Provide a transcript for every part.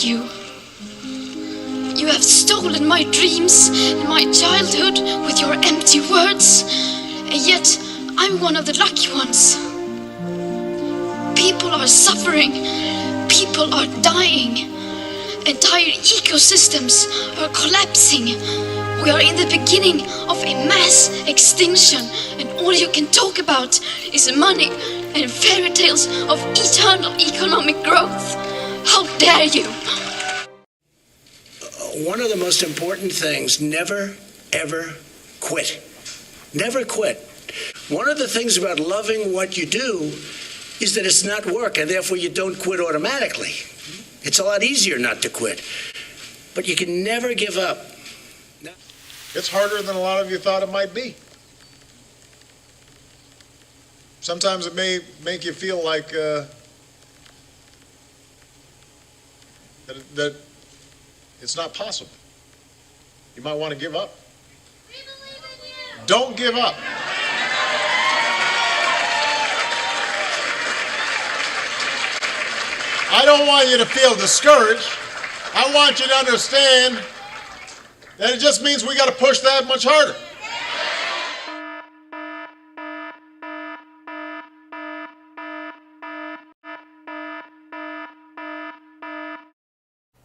you. You have stolen my dreams and my childhood with your empty words, and yet I'm one of the lucky ones. People are suffering, people are dying, entire ecosystems are collapsing. We are in the beginning of a mass extinction, and all you can talk about is money and fairy tales of eternal economic growth. How dare you! One of the most important things, never, ever quit. Never quit. One of the things about loving what you do is that it's not work, and therefore you don't quit automatically. It's a lot easier not to quit. But you can never give up. It's harder than a lot of you thought it might be. Sometimes it may make you feel like that it's not possible. You might want to give up. We believe in you. Don't give up. I don't want you to feel discouraged. I want you to understand that it just means we got to push that much harder.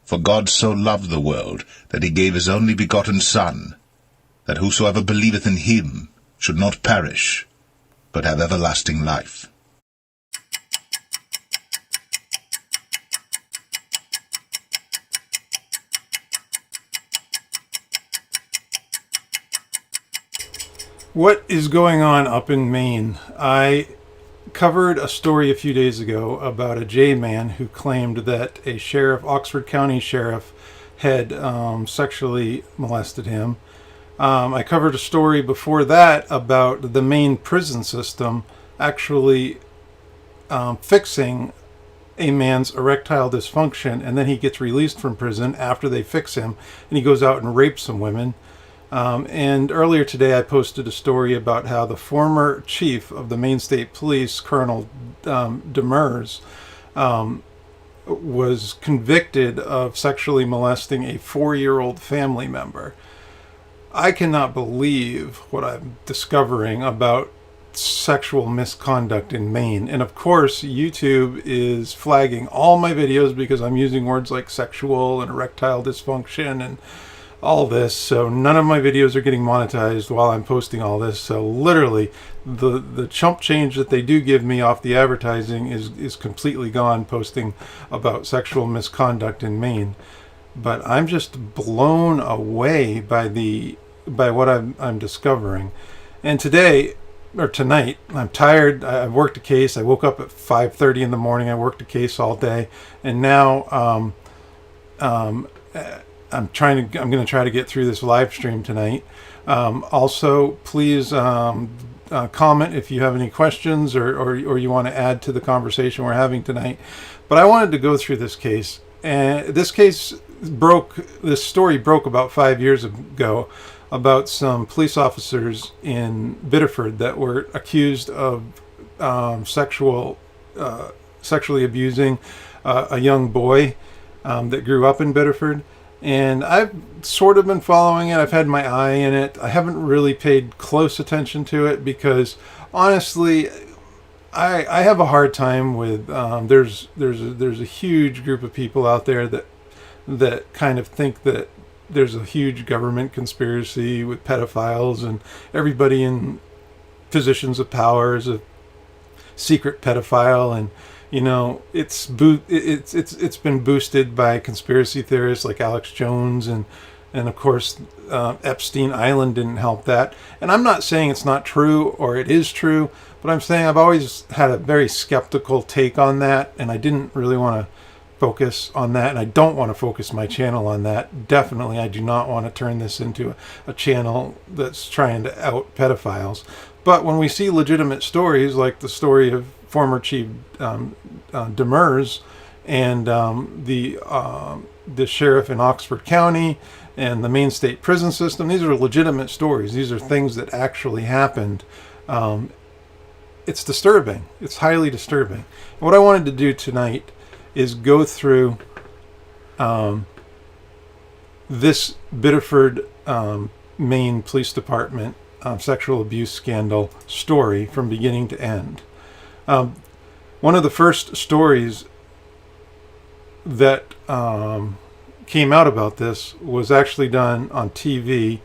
For God so loved the world, that he gave his only begotten Son, that whosoever believeth in him should not perish, but have everlasting life. What is going on up in Maine? I covered a story a few days ago about a J-man who claimed that a sheriff, Oxford County sheriff, had sexually molested him. I covered a story before that about the Maine prison system actually fixing a man's erectile dysfunction, and then he gets released from prison after they fix him, and he goes out and rapes some women. And earlier today I posted a story about how the former chief of the Maine State Police, Colonel Demers, was convicted of sexually molesting a 4-year-old family member. I cannot believe what I'm discovering about sexual misconduct in Maine. And of course, YouTube is flagging all my videos because I'm using words like sexual and erectile dysfunction and all this, so none of my videos are getting monetized while I'm posting all this. So literally the chump change that they do give me off the advertising is completely gone posting about sexual misconduct in Maine. But I'm just blown away by what I'm discovering. And today or tonight, I'm tired. I've worked a case. I woke up at 5:30 in the morning. I worked a case all day, and now I'm going to try to get through this live stream tonight. Also, please comment if you have any questions or you want to add to the conversation we're having tonight. But I wanted to go through this case, and this story broke about 5 years ago about some police officers in Biddeford that were accused of sexually abusing a young boy that grew up in Biddeford. And I've sort of been following it. I've had my eye in it. I haven't really paid close attention to it because, honestly, I have a hard time with. There's a huge group of people out there that kind of think that there's a huge government conspiracy with pedophiles, and everybody in positions of power is a secret pedophile, and you know, it's been boosted by conspiracy theorists like Alex Jones, and of course Epstein Island didn't help that. And I'm not saying it's not true or it is true, but I'm saying I've always had a very skeptical take on that, and I didn't really want to focus on that, and I don't want to focus my channel on that. Definitely, I do not want to turn this into a channel that's trying to out pedophiles. But when we see legitimate stories like the story of former Chief Demers and the sheriff in Oxford County and the Maine State prison system, these are legitimate stories. These are things that actually happened. It's disturbing. It's highly disturbing. And what I wanted to do tonight is go through this Biddeford, Maine Police Department sexual abuse scandal story from beginning to end. One of the first stories that came out about this was actually done on TV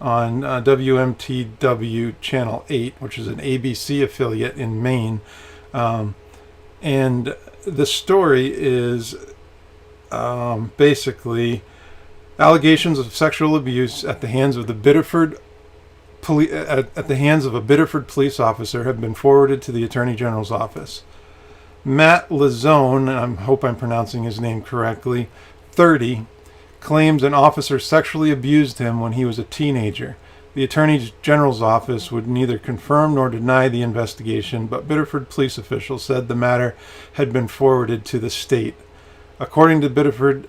on WMTW Channel 8, which is an ABC affiliate in Maine. And the story is basically allegations of sexual abuse at the hands of the Biddeford at the hands of a Biddeford police officer have been forwarded to the Attorney General's office. Matt Lazone, I hope I'm pronouncing his name correctly, 30, claims an officer sexually abused him when he was a teenager. The Attorney General's office would neither confirm nor deny the investigation, but Biddeford police officials said the matter had been forwarded to the state. According to Biddeford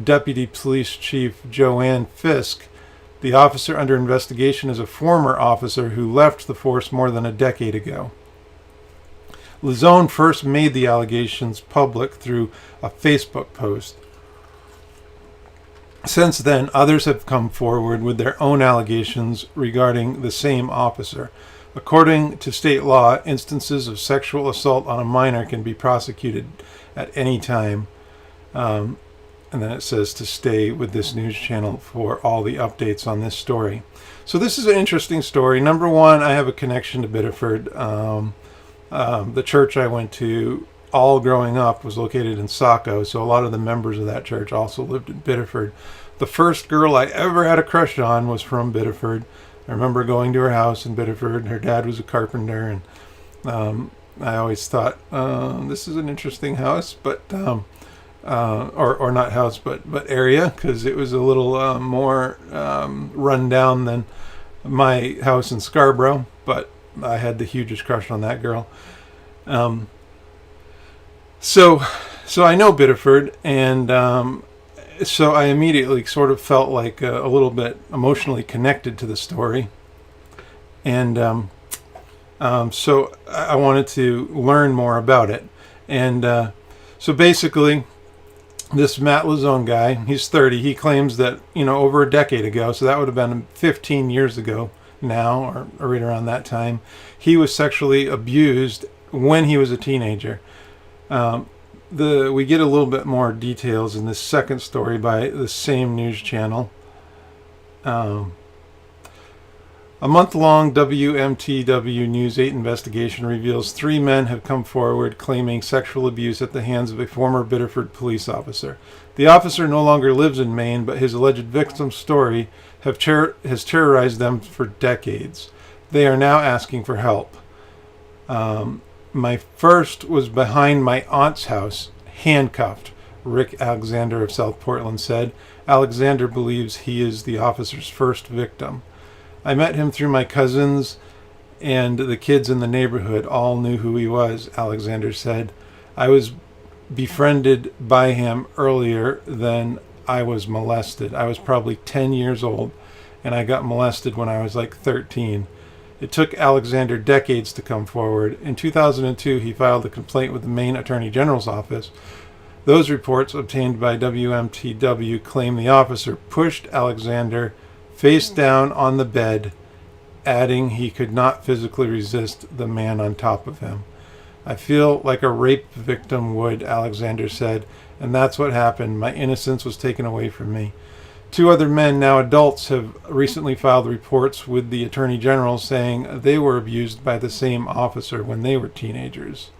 Deputy Police Chief Joanne Fisk, the officer under investigation is a former officer who left the force more than a decade ago. Lazone first made the allegations public through a Facebook post. Since then, others have come forward with their own allegations regarding the same officer. According to state law, instances of sexual assault on a minor can be prosecuted at any time. And then it says to stay with this news channel for all the updates on this story. So this is an interesting story. Number one, I have a connection to Biddeford. The church I went to all growing up was located in Saco, so a lot of the members of that church also lived in Biddeford. The first girl I ever had a crush on was from Biddeford. I remember going to her house in Biddeford. Her dad was a carpenter, and I always thought, this is an interesting house, but or not house, but area, because it was a little more run down than my house in Scarborough. But I had the hugest crush on that girl. So I know Biddeford, and so I immediately sort of felt like a little bit emotionally connected to the story, and so I wanted to learn more about it. And so basically, this Matt Lazone guy, he's 30. He claims that, over a decade ago, so that would have been 15 years ago now, or right around that time, he was sexually abused when he was a teenager. We get a little bit more details in this second story by the same news channel. A month-long WMTW News 8 investigation reveals 3 men have come forward claiming sexual abuse at the hands of a former Biddeford police officer. The officer no longer lives in Maine, but his alleged victim's story has terrorized them for decades. They are now asking for help. My first was behind my aunt's house, handcuffed, Rick Alexander of South Portland said. Alexander believes he is the officer's first victim. I met him through my cousins, and the kids in the neighborhood all knew who he was, Alexander said. I was befriended by him earlier than I was molested. I was probably 10 years old, and I got molested when I was like 13. It took Alexander decades to come forward. In 2002, he filed a complaint with the Maine Attorney General's office. Those reports obtained by WMTW claim the officer pushed Alexander face down on the bed, adding he could not physically resist the man on top of him. I feel like a rape victim would, Alexander said, and that's what happened. My innocence was taken away from me. 2 other men, now adults, have recently filed reports with the Attorney General saying they were abused by the same officer when they were teenagers.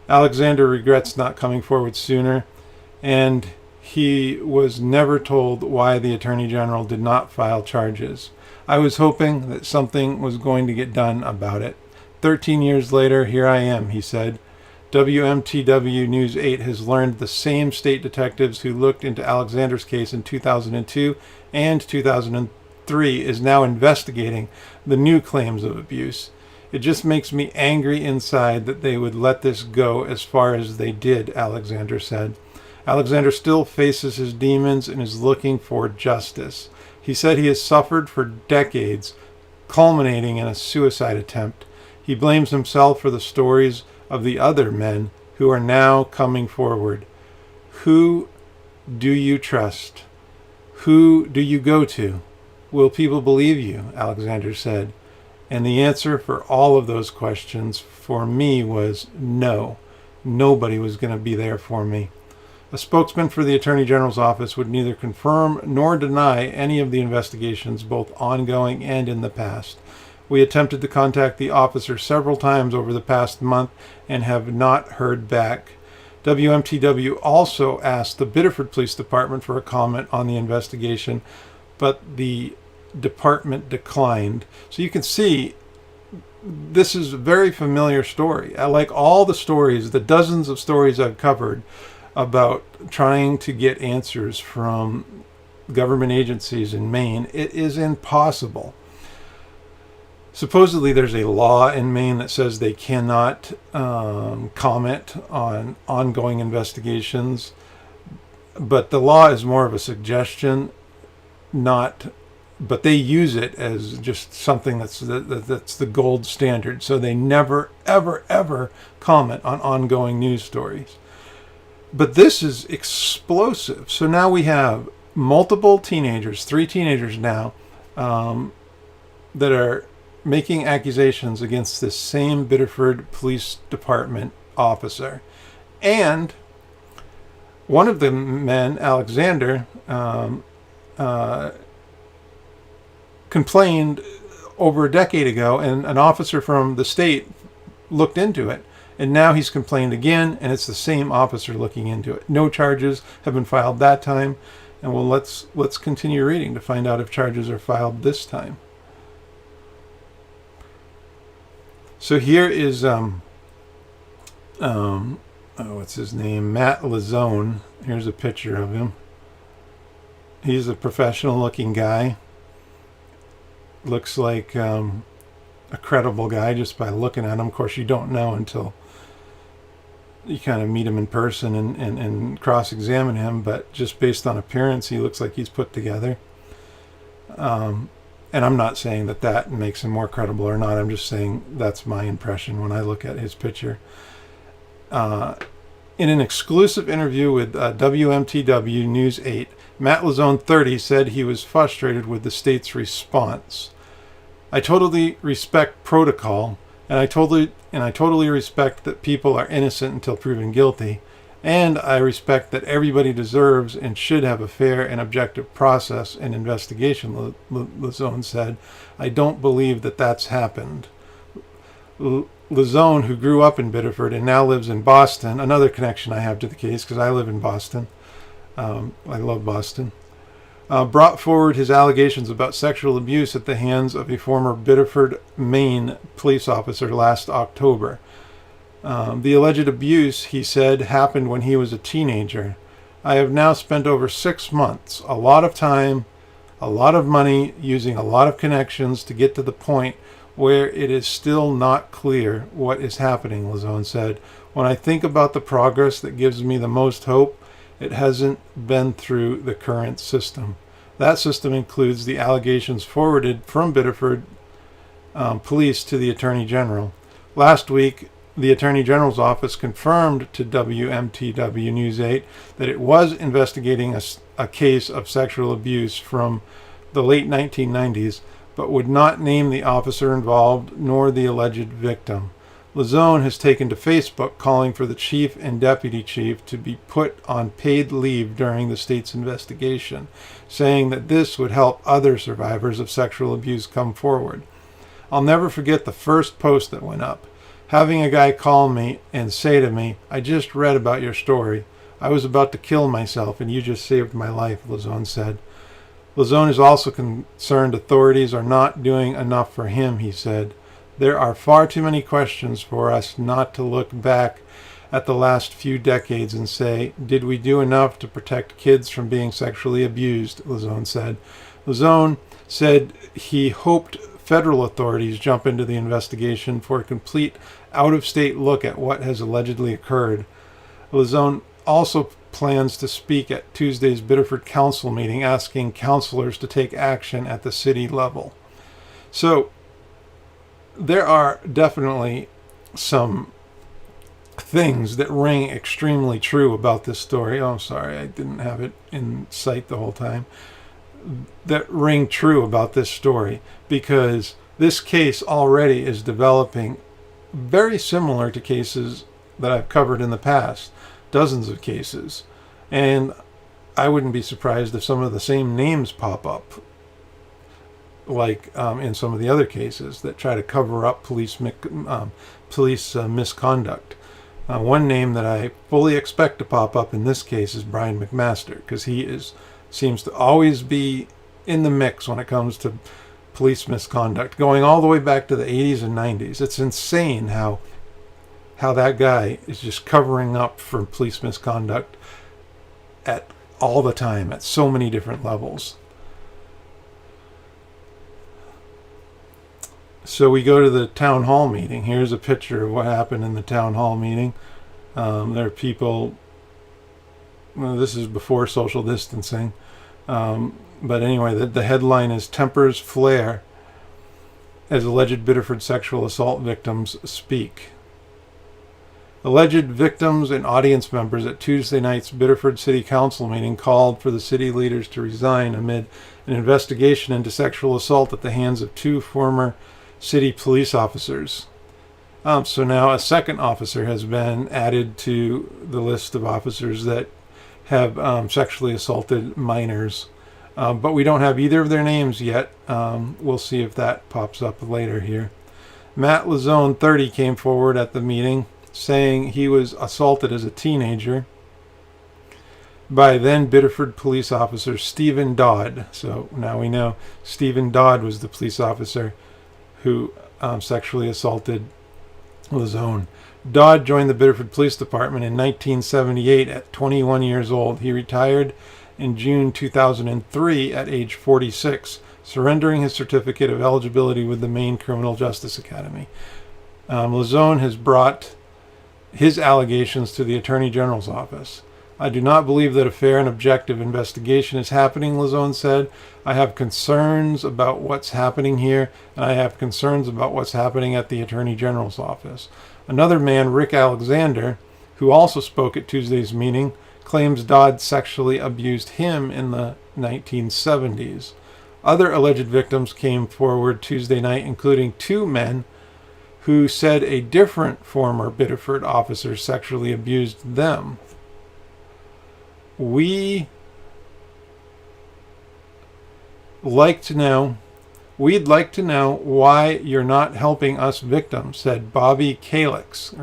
Alexander regrets not coming forward sooner, and he was never told why the Attorney General did not file charges. I was hoping that something was going to get done about it. 13 years later, here I am, he said. WMTW News 8 has learned the same state detectives who looked into Alexander's case in 2002 and 2003 is now investigating the new claims of abuse. It just makes me angry inside that they would let this go as far as they did, Alexander said. Alexander still faces his demons and is looking for justice. He said he has suffered for decades, culminating in a suicide attempt. He blames himself for the stories of the other men who are now coming forward. Who do you trust? Who do you go to? Will people believe you? Alexander said. And the answer for all of those questions for me was no. Nobody was going to be there for me. A spokesman for the Attorney General's office would neither confirm nor deny any of the investigations, both ongoing and in the past. We attempted to contact the officer several times over the past month and have not heard back. WMTW also asked the Biddeford Police Department for a comment on the investigation, but the department declined. So you can see this is a very familiar story. I like all the stories, the dozens of stories I've covered about trying to get answers from government agencies in Maine. It is impossible. Supposedly there's a law in Maine that says they cannot comment on ongoing investigations, but the law is more of a suggestion, but they use it as just something that's the gold standard. So they never, ever, ever comment on ongoing news stories. But this is explosive. So now we have multiple teenagers, 3 teenagers now, that are making accusations against this same Biddeford Police Department officer. And one of the men, Alexander, complained over a decade ago, and an officer from the state looked into it. And now he's complained again, and it's the same officer looking into it. No charges have been filed that time. And well, let's continue reading to find out if charges are filed this time. So here is what's his name? Matt Lazone. Here's a picture of him. He's a professional-looking guy. Looks like a credible guy just by looking at him. Of course, you don't know until you kind of meet him in person and cross-examine him, but just based on appearance, he looks like he's put together. And I'm not saying that makes him more credible or not. I'm just saying that's my impression when I look at his picture. In an exclusive interview with WMTW News 8, Matt Lazone, 30, said he was frustrated with the state's response. I totally respect protocol, and I totally respect that people are innocent until proven guilty, and I respect that everybody deserves and should have a fair and objective process and investigation, Lazone said. I don't believe that that's happened. Lazone, who grew up in Biddeford and now lives in Boston, another connection I have to the case because I live in Boston. I love Boston. Brought forward his allegations about sexual abuse at the hands of a former Biddeford, Maine police officer last October. The alleged abuse, he said, happened when he was a teenager. I have now spent over 6 months, a lot of time, a lot of money, using a lot of connections to get to the point where it is still not clear what is happening, Lazone said. When I think about the progress that gives me the most hope, it hasn't been through the current system. That system includes the allegations forwarded from Biddeford police to the Attorney General. Last week, the Attorney General's office confirmed to WMTW News 8 that it was investigating a case of sexual abuse from the late 1990s, but would not name the officer involved nor the alleged victim. Lazone has taken to Facebook calling for the chief and deputy chief to be put on paid leave during the state's investigation, saying that this would help other survivors of sexual abuse come forward. I'll never forget the first post that went up. Having a guy call me and say to me, I just read about your story. I was about to kill myself and you just saved my life, Lazone said. Lazone is also concerned authorities are not doing enough for him, he said. There are far too many questions for us not to look back at the last few decades and say, did we do enough to protect kids from being sexually abused, Lazone said. Lazone said he hoped federal authorities jump into the investigation for a complete out-of-state look at what has allegedly occurred. Lazone also plans to speak at Tuesday's Biddeford Council meeting, asking councilors to take action at the city level. So there are definitely some things that ring extremely true about this story. Oh, I'm sorry, I didn't have it in sight the whole time. That ring true about this story, because this case already is developing very similar to cases that I've covered in the past, dozens of cases. And I wouldn't be surprised if some of the same names pop up, like in some of the other cases that try to cover up police misconduct. One name that I fully expect to pop up in this case is Brian McMaster, because he seems to always be in the mix when it comes to police misconduct, going all the way back to the 80s and 90s. It's insane how that guy is just covering up for police misconduct at all the time, at so many different levels. So we go to the town hall meeting. Here's a picture of what happened in the town hall meeting. There are people, well, this is before social distancing. But anyway, the headline is "Tempers Flare as Alleged Biddeford Sexual Assault Victims Speak." Alleged victims and audience members at Tuesday night's Biddeford City Council meeting called for the city leaders to resign amid an investigation into sexual assault at the hands of 2 former city police officers. So now a second officer has been added to the list of officers that have sexually assaulted minors. But we don't have either of their names yet. We'll see if that pops up later here. Matt Lazone, 30, came forward at the meeting saying he was assaulted as a teenager by then Biddeford police officer Stephen Dodd. So now we know Stephen Dodd was the police officer who sexually assaulted Lazone. Dodd joined the Biddeford Police Department in 1978 at 21 years old. He retired in June 2003 at age 46, surrendering his certificate of eligibility with the Maine Criminal Justice Academy. Lazone has brought his allegations to the Attorney General's office. "I do not believe that a fair and objective investigation is happening," Lazone said. "I have concerns about what's happening here, and I have concerns about what's happening at the Attorney General's office." Another man, Rick Alexander, who also spoke at Tuesday's meeting, claims Dodd sexually abused him in the 1970s. Other alleged victims came forward Tuesday night, including 2 men who said a different former Biddeford officer sexually abused them. We'd like to know why you're not helping us victims, said Bobby Calix.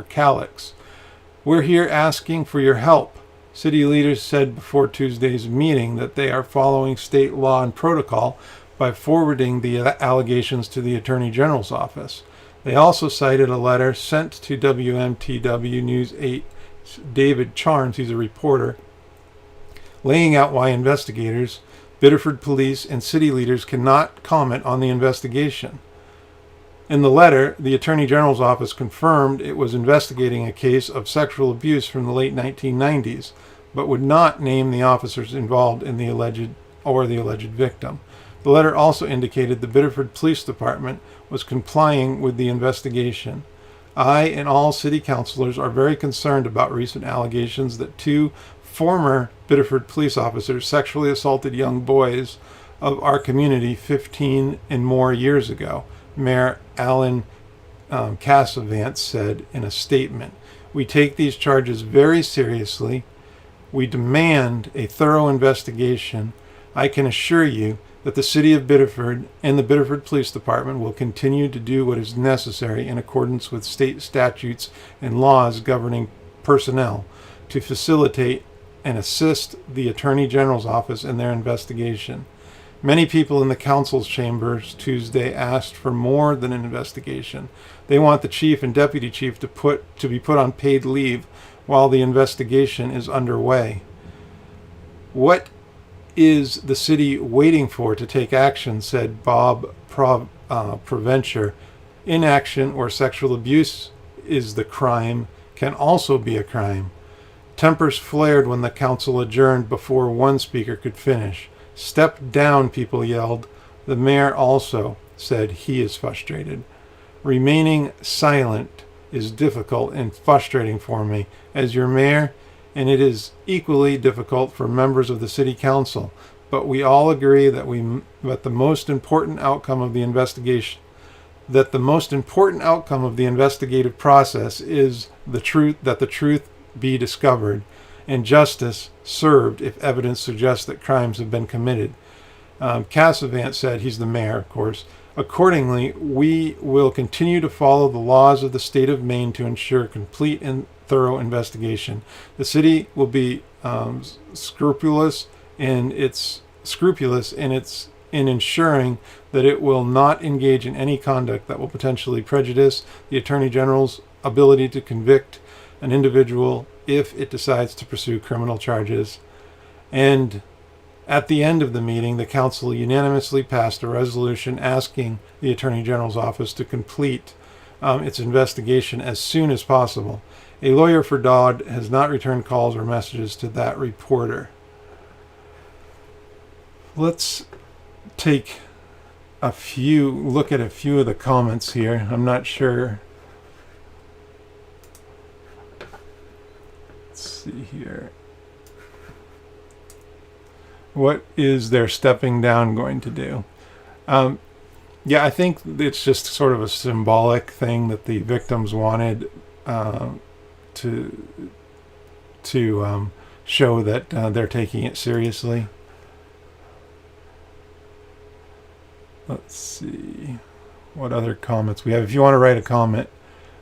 "We're here asking for your help." City leaders said before Tuesday's meeting that they are following state law and protocol by forwarding the allegations to the Attorney General's office. They also cited a letter sent to WMTW News 8 David Charnes, he's a reporter, laying out why investigators, Biddeford police, and city leaders cannot comment on the investigation. In the letter, the Attorney General's office confirmed it was investigating a case of sexual abuse from the late 1990s, but would not name the officers involved in the alleged victim. The letter also indicated the Biddeford Police Department was complying with the investigation. "I and all city councilors are very concerned about recent allegations that 2 former Biddeford police officers sexually assaulted young boys of our community 15 and more years ago," Mayor Alan Cassavant said in a statement. "We take these charges very seriously. We demand a thorough investigation. I can assure you that the City of Biddeford and the Biddeford Police Department will continue to do what is necessary in accordance with state statutes and laws governing personnel to facilitate and assist the Attorney General's office in their investigation." Many people in the council's chambers Tuesday asked for more than an investigation. They want the chief and deputy chief to be put on paid leave while the investigation is underway. "What is the city waiting for to take action?" said Bob Provencher. "Inaction or sexual abuse is the crime, can also be a crime." Tempers flared when the council adjourned before one speaker could finish. "Step down," people yelled. The mayor also said he is frustrated. Remaining silent is difficult and frustrating for me as your mayor, and it is equally difficult for members of the city council. But we all agree that the most important outcome of the investigative process is that the truth be discovered and justice served if evidence suggests that crimes have been committed. Cassavant said, he's the mayor, of course. Accordingly, we will continue to follow the laws of the state of Maine to ensure complete and thorough investigation. The city will be scrupulous in ensuring that it will not engage in any conduct that will potentially prejudice the Attorney General's ability to convict an individual if it decides to pursue criminal charges. And at the end of the meeting, the council unanimously passed a resolution asking the Attorney General's office to complete its investigation as soon as possible. A lawyer for Dodd has not returned calls or messages to that reporter. Let's take look at a few of the comments here. I'm not sure. Let's see here. What is their stepping down going to do? Yeah, I think it's just sort of a symbolic thing that the victims wanted to show that they're taking it seriously. Let's see what other comments we have. If you want to write a comment,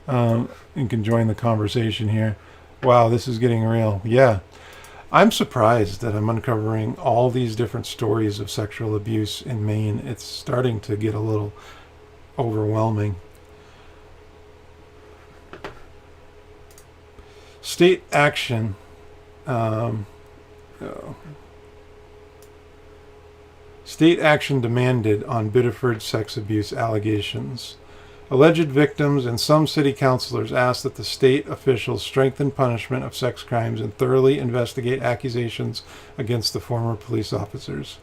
you can join the conversation here. Wow, this is getting real. Yeah. I'm surprised that I'm uncovering all these different stories of sexual abuse in Maine. It's starting to get a little overwhelming. State action. State action demanded on Biddeford sex abuse allegations. Alleged victims and some city councilors asked that the state officials strengthen punishment of sex crimes and thoroughly investigate accusations against the former police officers.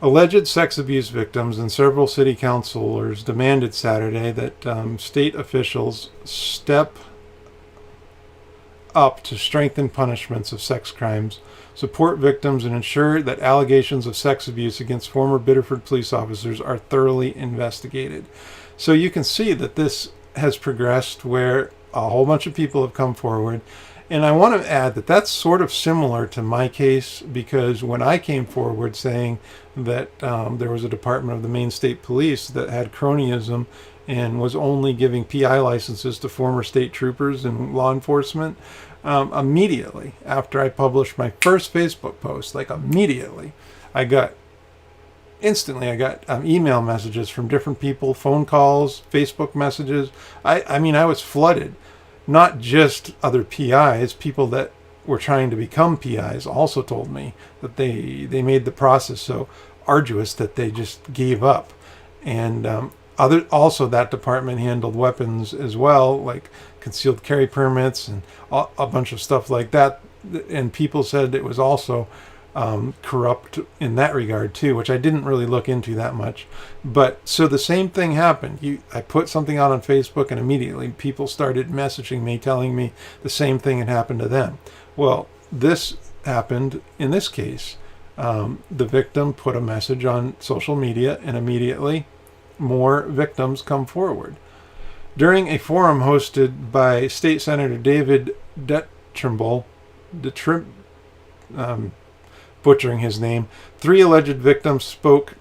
Alleged sex abuse victims and several city councilors demanded Saturday that state officials step up to strengthen punishments of sex crimes, support victims, and ensure that allegations of sex abuse against former Biddeford police officers are thoroughly investigated. So you can see that this has progressed where a whole bunch of people have come forward. And I want to add that that's sort of similar to my case, because when I came forward saying that there was a department of the Maine State Police that had cronyism and was only giving PI licenses to former state troopers and law enforcement, immediately after I published my first Facebook post, immediately, I got email messages from different people, phone calls, Facebook messages. I mean, I was flooded. Not just other PIs, people that were trying to become PIs also told me that they made the process so arduous that they just gave up. And also that department handled weapons as well, like concealed carry permits and a bunch of stuff like that. And people said it was also corrupt in that regard too, which I didn't really look into that much. But so the same thing happened. I put something out on Facebook and immediately people started messaging me telling me the same thing had happened to them. Well, this happened in this case. The victim put a message on social media and immediately more victims come forward. During a forum hosted by State Senator David Detrimble, butchering his name, 3 alleged victims spoke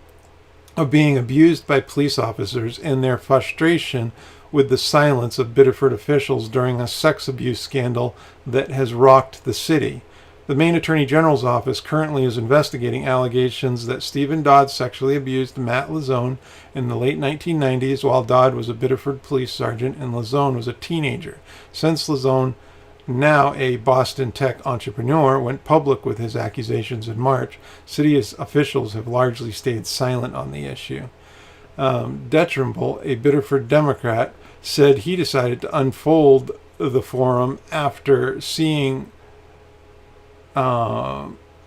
of being abused by police officers and their frustration with the silence of Biddeford officials during a sex abuse scandal that has rocked the city. The Maine Attorney General's office currently is investigating allegations that Stephen Dodd sexually abused Matt Lazone in the late 1990s while Dodd was a Biddeford police sergeant and Lazone was a teenager. Since Lazone, now a Boston tech entrepreneur, went public with his accusations in March, city officials have largely stayed silent on the issue. Detrimble, a Biddeford Democrat, said he decided to unfold the forum after seeing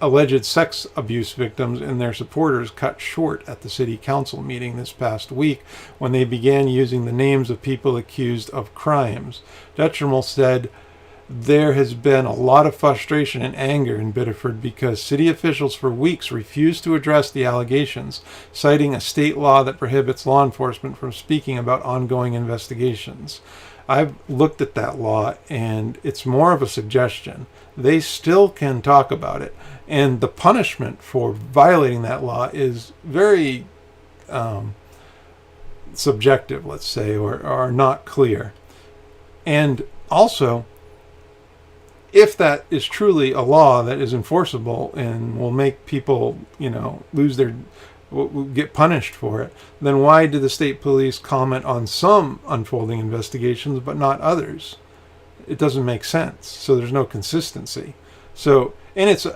alleged sex abuse victims and their supporters cut short at the city council meeting this past week when they began using the names of people accused of crimes. Detrimal said there has been a lot of frustration and anger in Biddeford because city officials for weeks refused to address the allegations, citing a state law that prohibits law enforcement from speaking about ongoing investigations. I've looked at that law, and it's more of a suggestion. They still can talk about it, and the punishment for violating that law is very subjective, let's say, or not clear. And also, if that is truly a law that is enforceable and will make people, will get punished for it, then why do the state police comment on some unfolding investigations but not others? It doesn't make sense. So there's no consistency. So, and it's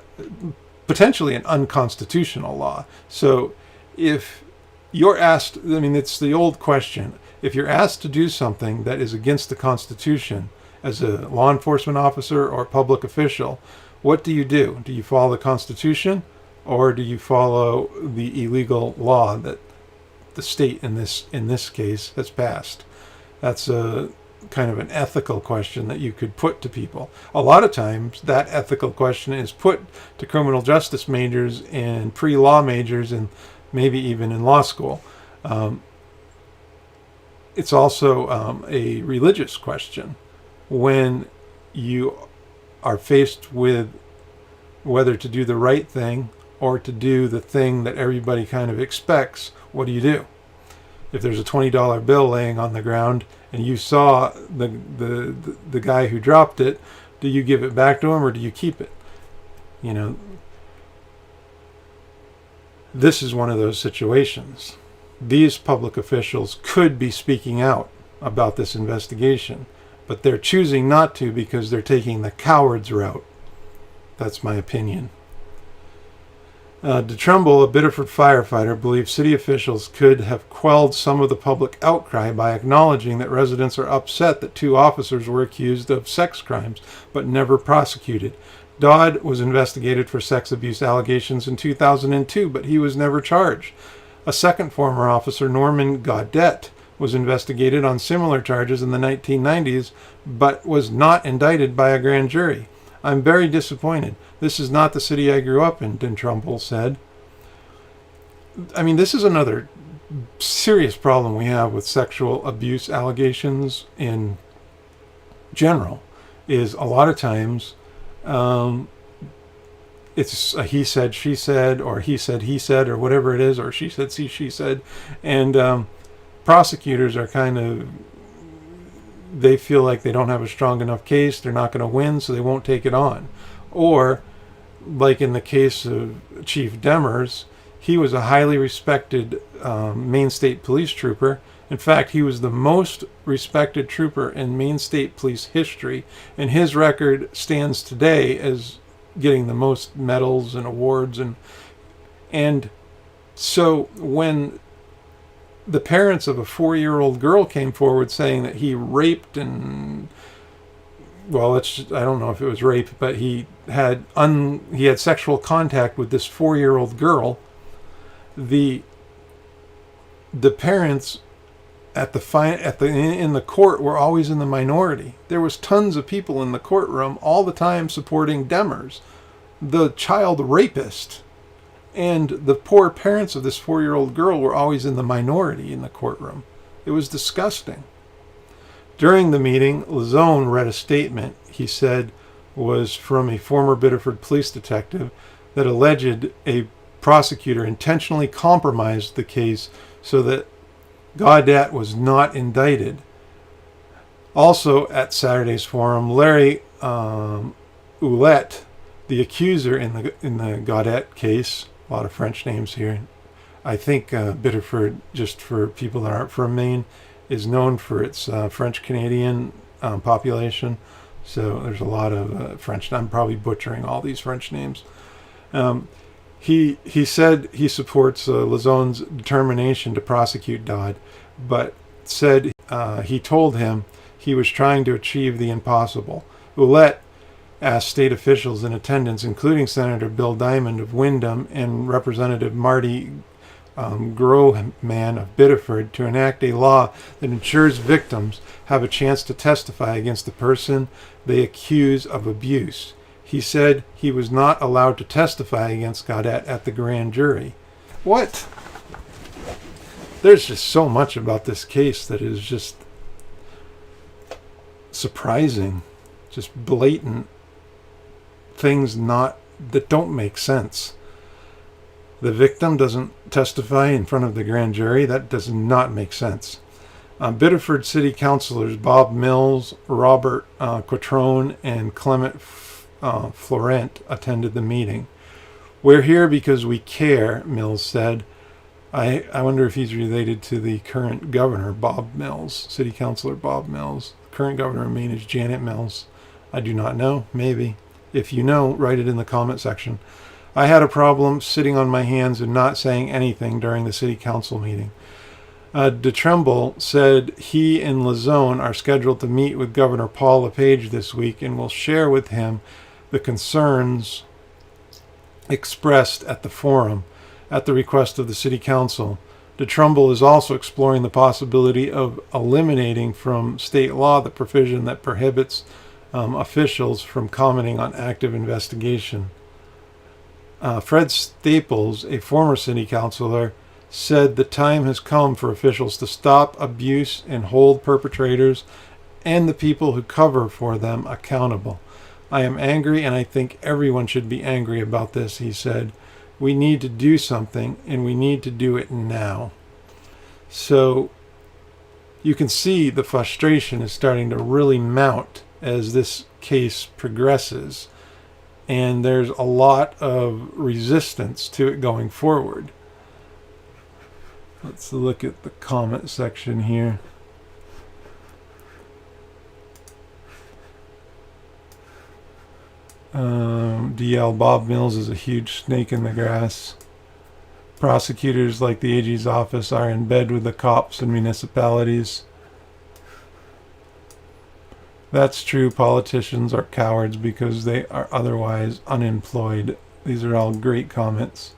potentially an unconstitutional law. So if you're asked, it's the old question. If you're asked to do something that is against the Constitution as a law enforcement officer or public official, what do? Do you follow the Constitution, or do you follow the illegal law that the state in this case has passed? That's a kind of an ethical question that you could put to people. A lot of times that ethical question is put to criminal justice majors and pre-law majors and maybe even in law school. It's also a religious question. When you are faced with whether to do the right thing or to do the thing that everybody kind of expects, what do? If there's a $20 bill laying on the ground and you saw the guy who dropped it, do you give it back to him or do you keep it? This is one of those situations. These public officials could be speaking out about this investigation, but they're choosing not to because they're taking the coward's route. That's my opinion. DeTrumbull, a Biddeford firefighter, believes city officials could have quelled some of the public outcry by acknowledging that residents are upset that 2 officers were accused of sex crimes but never prosecuted. Dodd was investigated for sex abuse allegations in 2002, but he was never charged. A second former officer, Norman Gaudette, was investigated on similar charges in the 1990s, but was not indicted by a grand jury. I'm very disappointed. This is not the city I grew up in, Trumbull said. This is another serious problem we have with sexual abuse allegations in general, is a lot of times it's a he said, she said, or he said, or whatever it is, or she said, she said, and prosecutors are they feel like they don't have a strong enough case, they're not going to win, so they won't take it on. Or, like in the case of Chief Demers, he was a highly respected Maine State Police trooper. In fact, he was the most respected trooper in Maine State Police history, and his record stands today as getting the most medals and awards. And so when the parents of a 4-year-old girl came forward saying that he raped and, well, I don't know if it was rape, but he had sexual contact with this 4-year-old girl, the parents in the court were always in the minority. There was tons of people in the courtroom all the time supporting Demers, the child rapist. And the poor parents of this 4-year-old girl were always in the minority in the courtroom. It was disgusting. During the meeting, Lazone read a statement he said was from a former Biddeford police detective that alleged a prosecutor intentionally compromised the case so that Gaudette was not indicted. Also at Saturday's forum, Larry Ouellette, the accuser in the Gaudette case, a lot of French names here. I think Biddeford, just for people that aren't from Maine, is known for its French-Canadian population. So there's a lot of French. I'm probably butchering all these French names. He said he supports Lazone's determination to prosecute Dodd, but said he told him he was trying to achieve the impossible. Ouellette asked state officials in attendance, including Senator Bill Diamond of Windham and Representative Marty Grohman of Biddeford, to enact a law that ensures victims have a chance to testify against the person they accuse of abuse. He said he was not allowed to testify against Gaudette at the grand jury. What? There's just so much about this case that is just surprising, just blatant things that don't make sense. The victim doesn't testify in front of the grand jury. That does not make sense. Biddeford City Councilors Bob Mills, Robert Quattrone, and Clement Florent attended the meeting. "We're here because we care," Mills said. I wonder if he's related to the current governor, Bob Mills, City Councilor Bob Mills. The current governor of Maine is Janet Mills. I do not know. Maybe. If you know, write it in the comment section. "I had a problem sitting on my hands and not saying anything during the city council meeting." DeTremble said he and Lazone are scheduled to meet with Governor Paul LePage this week and will share with him the concerns expressed at the forum at the request of the city council. DeTremble is also exploring the possibility of eliminating from state law the provision that prohibits officials from commenting on active investigation. Fred Staples, a former city councilor, said the time has come for officials to stop abuse and hold perpetrators and the people who cover for them accountable. "I am angry, and I think everyone should be angry about this," he said. "We need to do something, and we need to do it now." So you can see the frustration is starting to really mount as this case progresses, and there's a lot of resistance to it going forward. Let's look at the comment section here. DL Bob Mills is a huge snake in the grass. Prosecutors like the AG's office are in bed with the cops and municipalities. That's true. Politicians are cowards because they are otherwise unemployed. These are all great comments.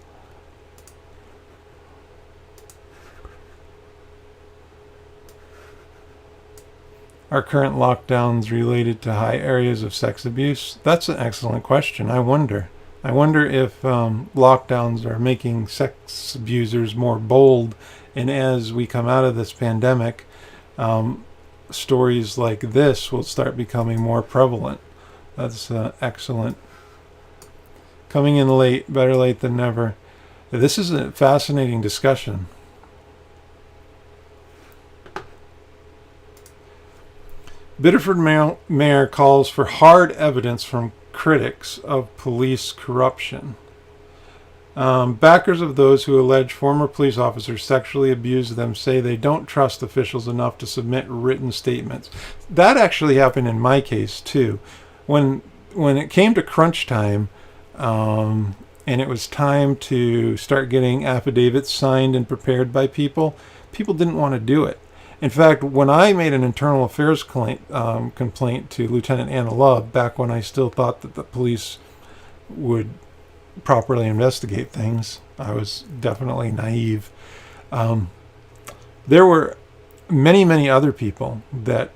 Are current lockdowns related to high areas of sex abuse? That's an excellent question. I wonder if lockdowns are making sex abusers more bold, and as we come out of this pandemic, stories like this will start becoming more prevalent. That's excellent. Coming in late, better late than never. This is a fascinating discussion. Biddeford mayor calls for hard evidence from critics of police corruption. Backers of those who allege former police officers sexually abused them say they don't trust officials enough to submit written statements. That actually happened in my case too. When it came to crunch time, and it was time to start getting affidavits signed and prepared by people didn't want to do it. In fact, when I made an internal affairs complaint to Lieutenant Anna Love, back when I still thought that the police would properly investigate things, I was definitely naive. There were many other people that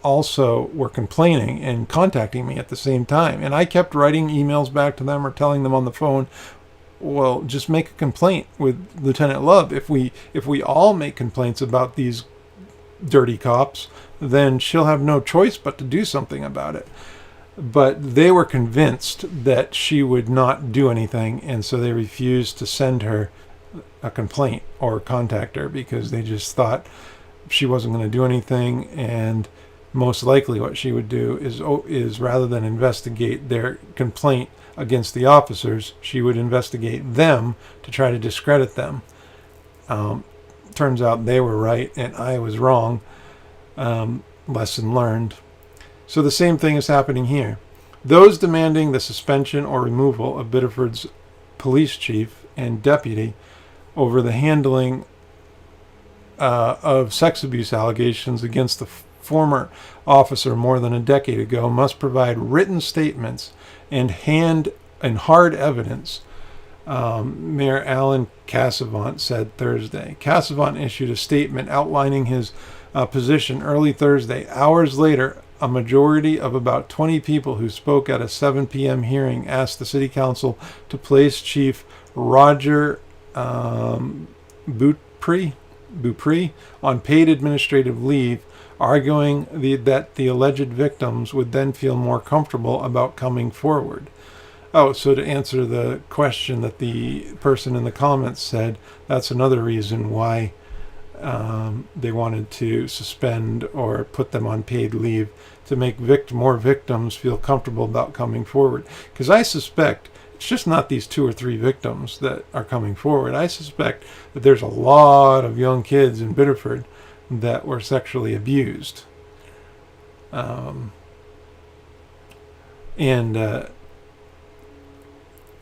also were complaining and contacting me at the same time. And I kept writing emails back to them or telling them on the phone, well, just make a complaint with Lieutenant Love. If we all make complaints about these dirty cops, then she'll have no choice but to do something about it. But they were convinced that she would not do anything, and so they refused to send her a complaint or contact her because they just thought she wasn't going to do anything, and most likely what she would do is rather than investigate their complaint against the officers, she would investigate them to try to discredit them. Turns out they were right and I was wrong. Lesson learned. So the same thing is happening here. Those demanding the suspension or removal of Biddeford's police chief and deputy over the handling of sex abuse allegations against the former officer more than a decade ago must provide written statements and hard evidence, Mayor Alan Cassavant said Thursday. Cassavant issued a statement outlining his position early Thursday. Hours later, a majority of about 20 people who spoke at a 7 p.m. hearing asked the city council to place Chief Roger Beaupre on paid administrative leave, arguing that the alleged victims would then feel more comfortable about coming forward. Oh, so to answer the question that the person in the comments said, that's another reason why they wanted to suspend or put them on paid leave, to make more victims feel comfortable about coming forward. Because I suspect it's just not these 2 or 3 victims that are coming forward. I suspect that there's a lot of young kids in Biddeford that were sexually abused. And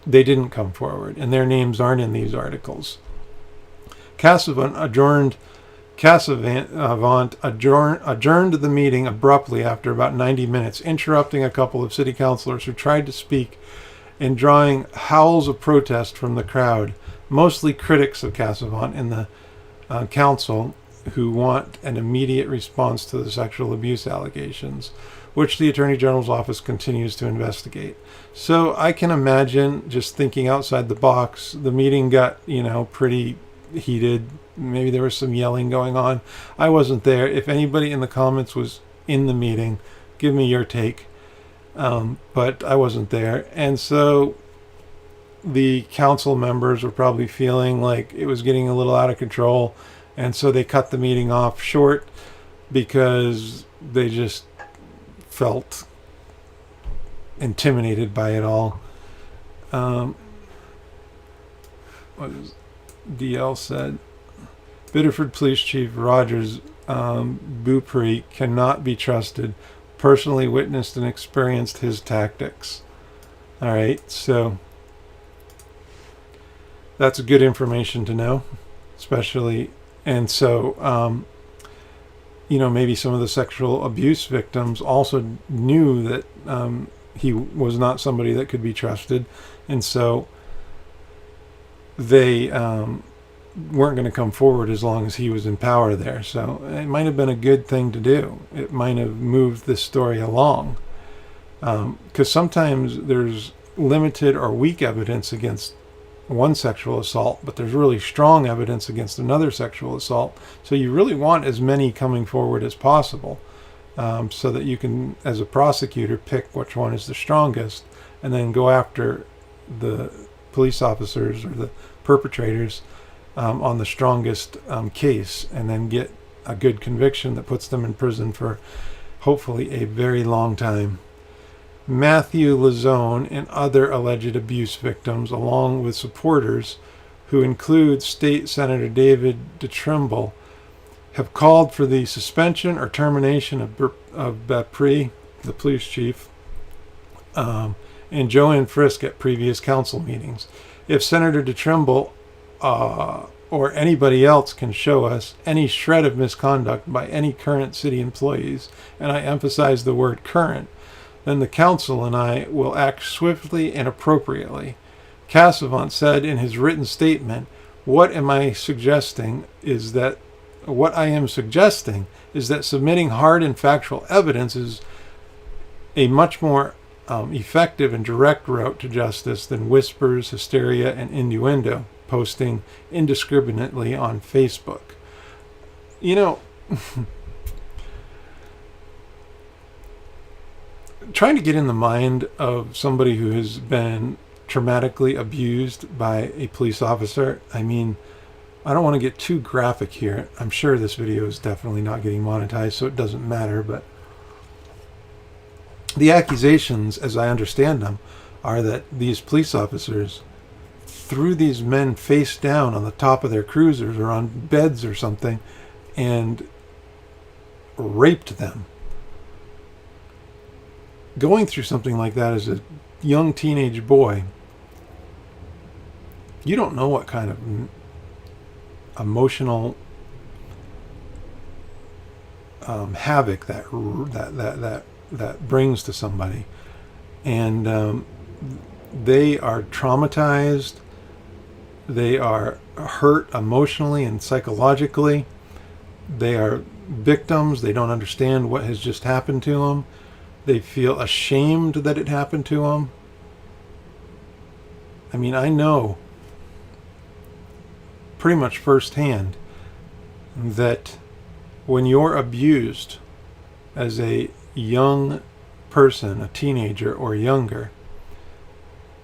they didn't come forward, and their names aren't in these articles. Cassavant adjourned the meeting abruptly after about 90 minutes, interrupting a couple of city councilors who tried to speak and drawing howls of protest from the crowd, mostly critics of Cassavant in the council who want an immediate response to the sexual abuse allegations, which the Attorney General's office continues to investigate. So I can imagine, just thinking outside the box, the meeting got, pretty heated. Maybe there was some yelling going on. I wasn't there. If anybody in the comments was in the meeting, give me your take. But I wasn't there. And so the council members were probably feeling like it was getting a little out of control. And so they cut the meeting off short because they just felt intimidated by it all. What is DL said? Biddeford Police Chief Rogers Beaupre cannot be trusted. Personally witnessed and experienced his tactics. All right, so that's good information to know, especially, and so maybe some of the sexual abuse victims also knew that he was not somebody that could be trusted, and so they weren't going to come forward as long as he was in power there. So it might have been a good thing to do. It might have moved this story along, because sometimes there's limited or weak evidence against one sexual assault, but there's really strong evidence against another sexual assault. So you really want as many coming forward as possible, so that you can, as a prosecutor, pick which one is the strongest and then go after the police officers or the perpetrators on the strongest case, and then get a good conviction that puts them in prison for hopefully a very long time. Matthew Lazone and other alleged abuse victims, along with supporters who include State Senator David DeTrimble, have called for the suspension or termination of Beaupre, the police chief, and Joanne Frisk at previous council meetings. If Senator DeTrimble or anybody else can show us any shred of misconduct by any current city employees, and I emphasize the word current, then the council and I will act swiftly and appropriately. Cassavant said in his written statement, what I am suggesting is that submitting hard and factual evidence is a much more effective and direct route to justice than whispers, hysteria, and innuendo posting indiscriminately on Facebook. Trying to get in the mind of somebody who has been traumatically abused by a police officer. I mean, I don't want to get too graphic here. I'm sure this video is definitely not getting monetized, so it doesn't matter, but the accusations, as I understand them, are that these police officers threw these men face down on the top of their cruisers or on beds or something and raped them. Going through something like that as a young teenage boy, you don't know what kind of emotional havoc that brings to somebody. And they are traumatized. They are hurt emotionally and psychologically. They are victims. They don't understand what has just happened to them. They feel ashamed that it happened to them. I mean, I know pretty much firsthand that when you're abused as a young person, a teenager or younger,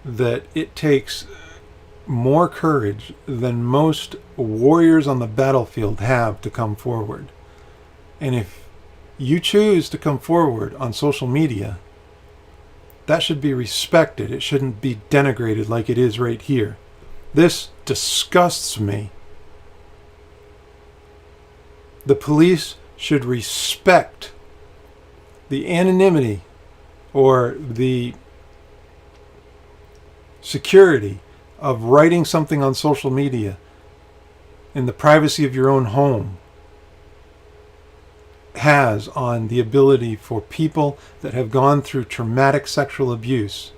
that it takes more courage than most warriors on the battlefield have to come forward. And if you choose to come forward on social media, that should be respected. It shouldn't be denigrated like it is right here. This disgusts me. The police should respect the anonymity or the security of writing something on social media in the privacy of your own home has on the ability for people that have gone through traumatic sexual abuse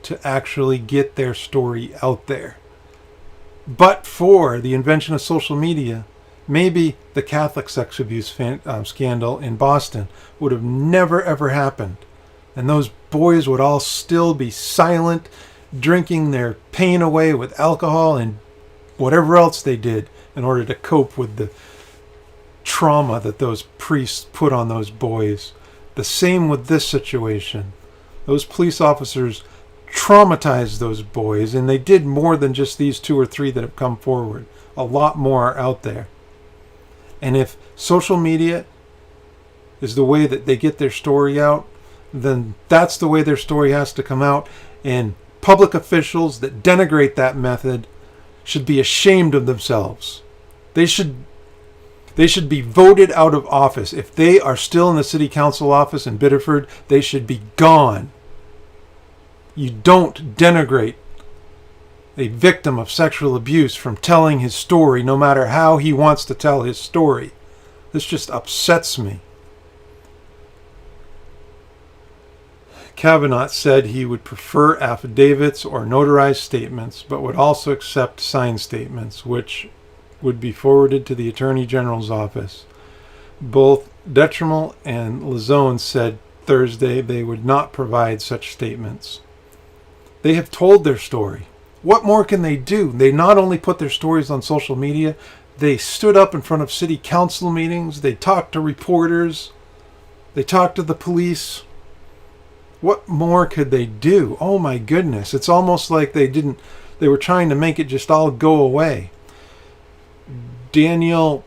to actually get their story out there. But for the invention of social media, maybe the Catholic sex abuse scandal in Boston would have never ever happened. And those boys would all still be silent, drinking their pain away with alcohol and whatever else they did in order to cope with the trauma that those priests put on those boys. The same with this situation. Those police officers traumatized those boys, and they did more than just these 2 or 3 that have come forward. A lot more are out there. And if social media is the way that they get their story out, then that's the way their story has to come out. And public officials that denigrate that method should be ashamed of themselves. They should be voted out of office. If they are still in the city council office in Biddeford, they should be gone. You don't denigrate a victim of sexual abuse from telling his story, no matter how he wants to tell his story. This just upsets me. Kavanaugh said he would prefer affidavits or notarized statements, but would also accept signed statements, which would be forwarded to the Attorney General's office. Both Detrimal and Lazone said Thursday they would not provide such statements. They have told their story. What more can they do? They not only put their stories on social media, they stood up in front of city council meetings, they talked to reporters, they talked to the police. What more could they do? Oh my goodness. It's almost like they were trying to make it just all go away. Daniel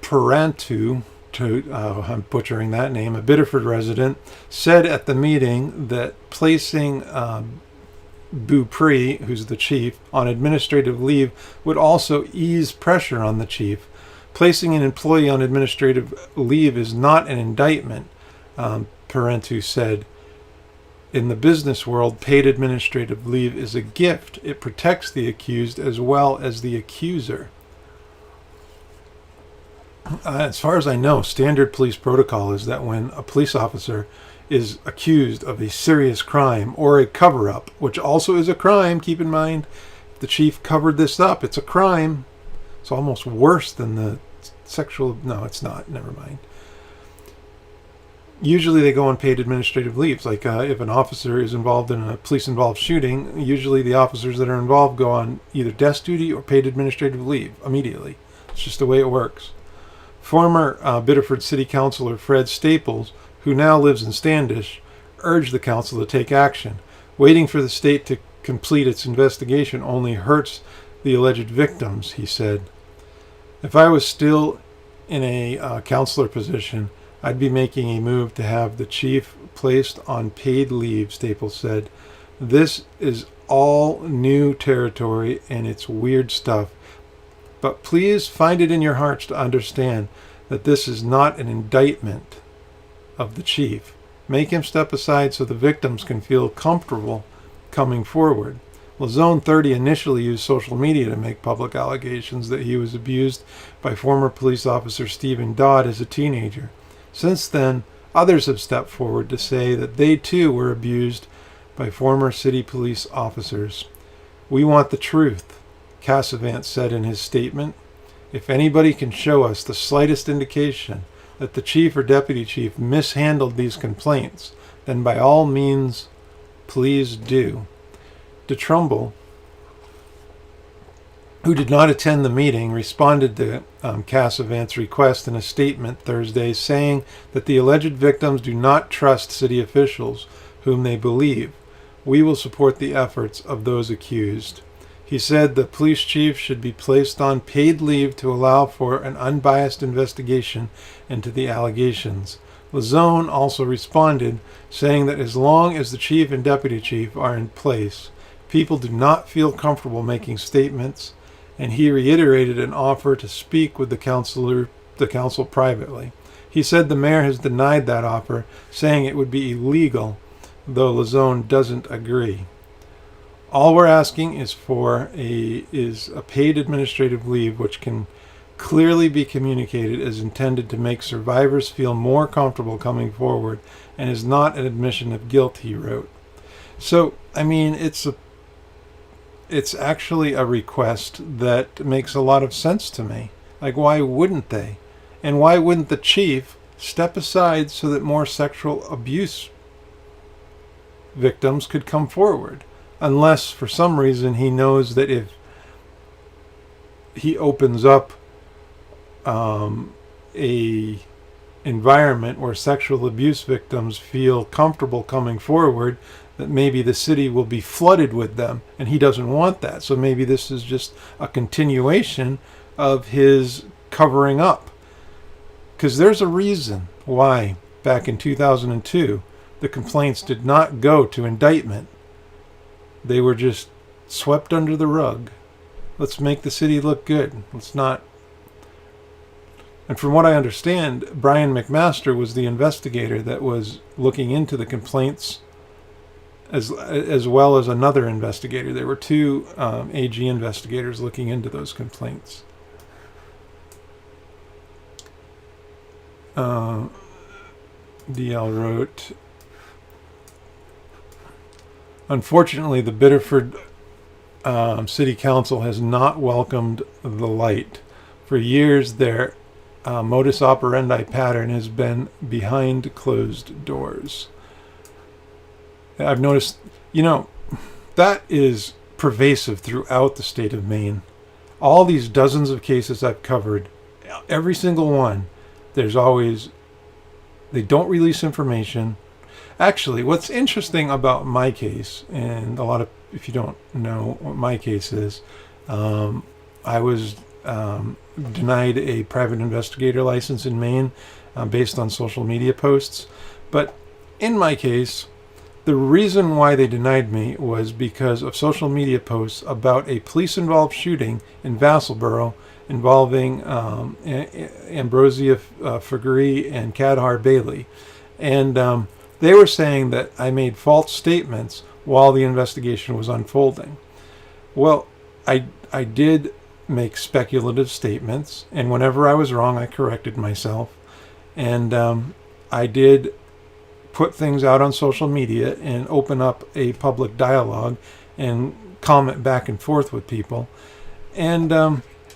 Parantu, I'm butchering that name, a Biddeford resident, said at the meeting that placing Beaupre, who's the chief, on administrative leave would also ease pressure on the chief. Placing an employee on administrative leave is not an indictment, Parentu said. In the business world, paid administrative leave is a gift. It protects the accused as well as the accuser. As far as I know, standard police protocol is that when a police officer is accused of a serious crime or a cover-up, which also is a crime, keep in mind, if the chief covered this up, it's a crime. It's almost worse than the sexual... No, it's not. Never mind. Usually they go on paid administrative leaves. Like if an officer is involved in a police-involved shooting, usually the officers that are involved go on either desk duty or paid administrative leave immediately. It's just the way it works. Former Biddeford City Councilor Fred Staples, who now lives in Standish, urged the council to take action. Waiting for the state to complete its investigation only hurts the alleged victims, he said. If I was still in a councilor position, I'd be making a move to have the chief placed on paid leave, Staples said. This is all new territory and it's weird stuff. But please find it in your hearts to understand that this is not an indictment of the chief. Make him step aside so the victims can feel comfortable coming forward. Lazone 30 initially used social media to make public allegations that he was abused by former police officer Stephen Dodd as a teenager. Since then, others have stepped forward to say that they too were abused by former city police officers. "We want the truth," Cassavant said in his statement. "If anybody can show us the slightest indication that the chief or deputy chief mishandled these complaints, then by all means, please do." DeTrumbull, who did not attend the meeting, responded to Cassavant's request in a statement Thursday, saying that the alleged victims do not trust city officials whom they believe. "We will support the efforts of those accused." He said the police chief should be placed on paid leave to allow for an unbiased investigation into the allegations. Lazone also responded, saying that as long as the chief and deputy chief are in place, people do not feel comfortable making statements, and he reiterated an offer to speak with the council privately. He said the mayor has denied that offer, saying it would be illegal, though Lazone doesn't agree. "All we're asking is for a paid administrative leave which can clearly be communicated as intended to make survivors feel more comfortable coming forward and is not an admission of guilt," he wrote. So, I mean, it's actually a request that makes a lot of sense to me. Like, why wouldn't they? And why wouldn't the chief step aside so that more sexual abuse victims could come forward? Unless, for some reason, he knows that if he opens up a environment where sexual abuse victims feel comfortable coming forward, that maybe the city will be flooded with them, and he doesn't want that. So maybe this is just a continuation of his covering up. Because there's a reason why, back in 2002, the complaints did not go to indictment. They were just swept under the rug. Let's make the city look good. Let's not. And from what I understand, Brian McMaster was the investigator that was looking into the complaints, as well as another investigator. There were two AG investigators looking into those complaints. DL wrote, "Unfortunately, the Biddeford City Council has not welcomed the light. For years, their modus operandi pattern has been behind closed doors." I've noticed, that is pervasive throughout the state of Maine. All these dozens of cases I've covered, every single one, there's always, they don't release information. Actually, what's interesting about my case, and a lot of, if you don't know what my case is, I was denied a private investigator license in Maine based on social media posts. But in my case, the reason why they denied me was because of social media posts about a police-involved shooting in Vassalboro involving Ambrosia Fagree and Cadhar Bailey. And they were saying that I made false statements while the investigation was unfolding. Well, I did make speculative statements, and whenever I was wrong, I corrected myself. And I did put things out on social media and open up a public dialogue and comment back and forth with people. And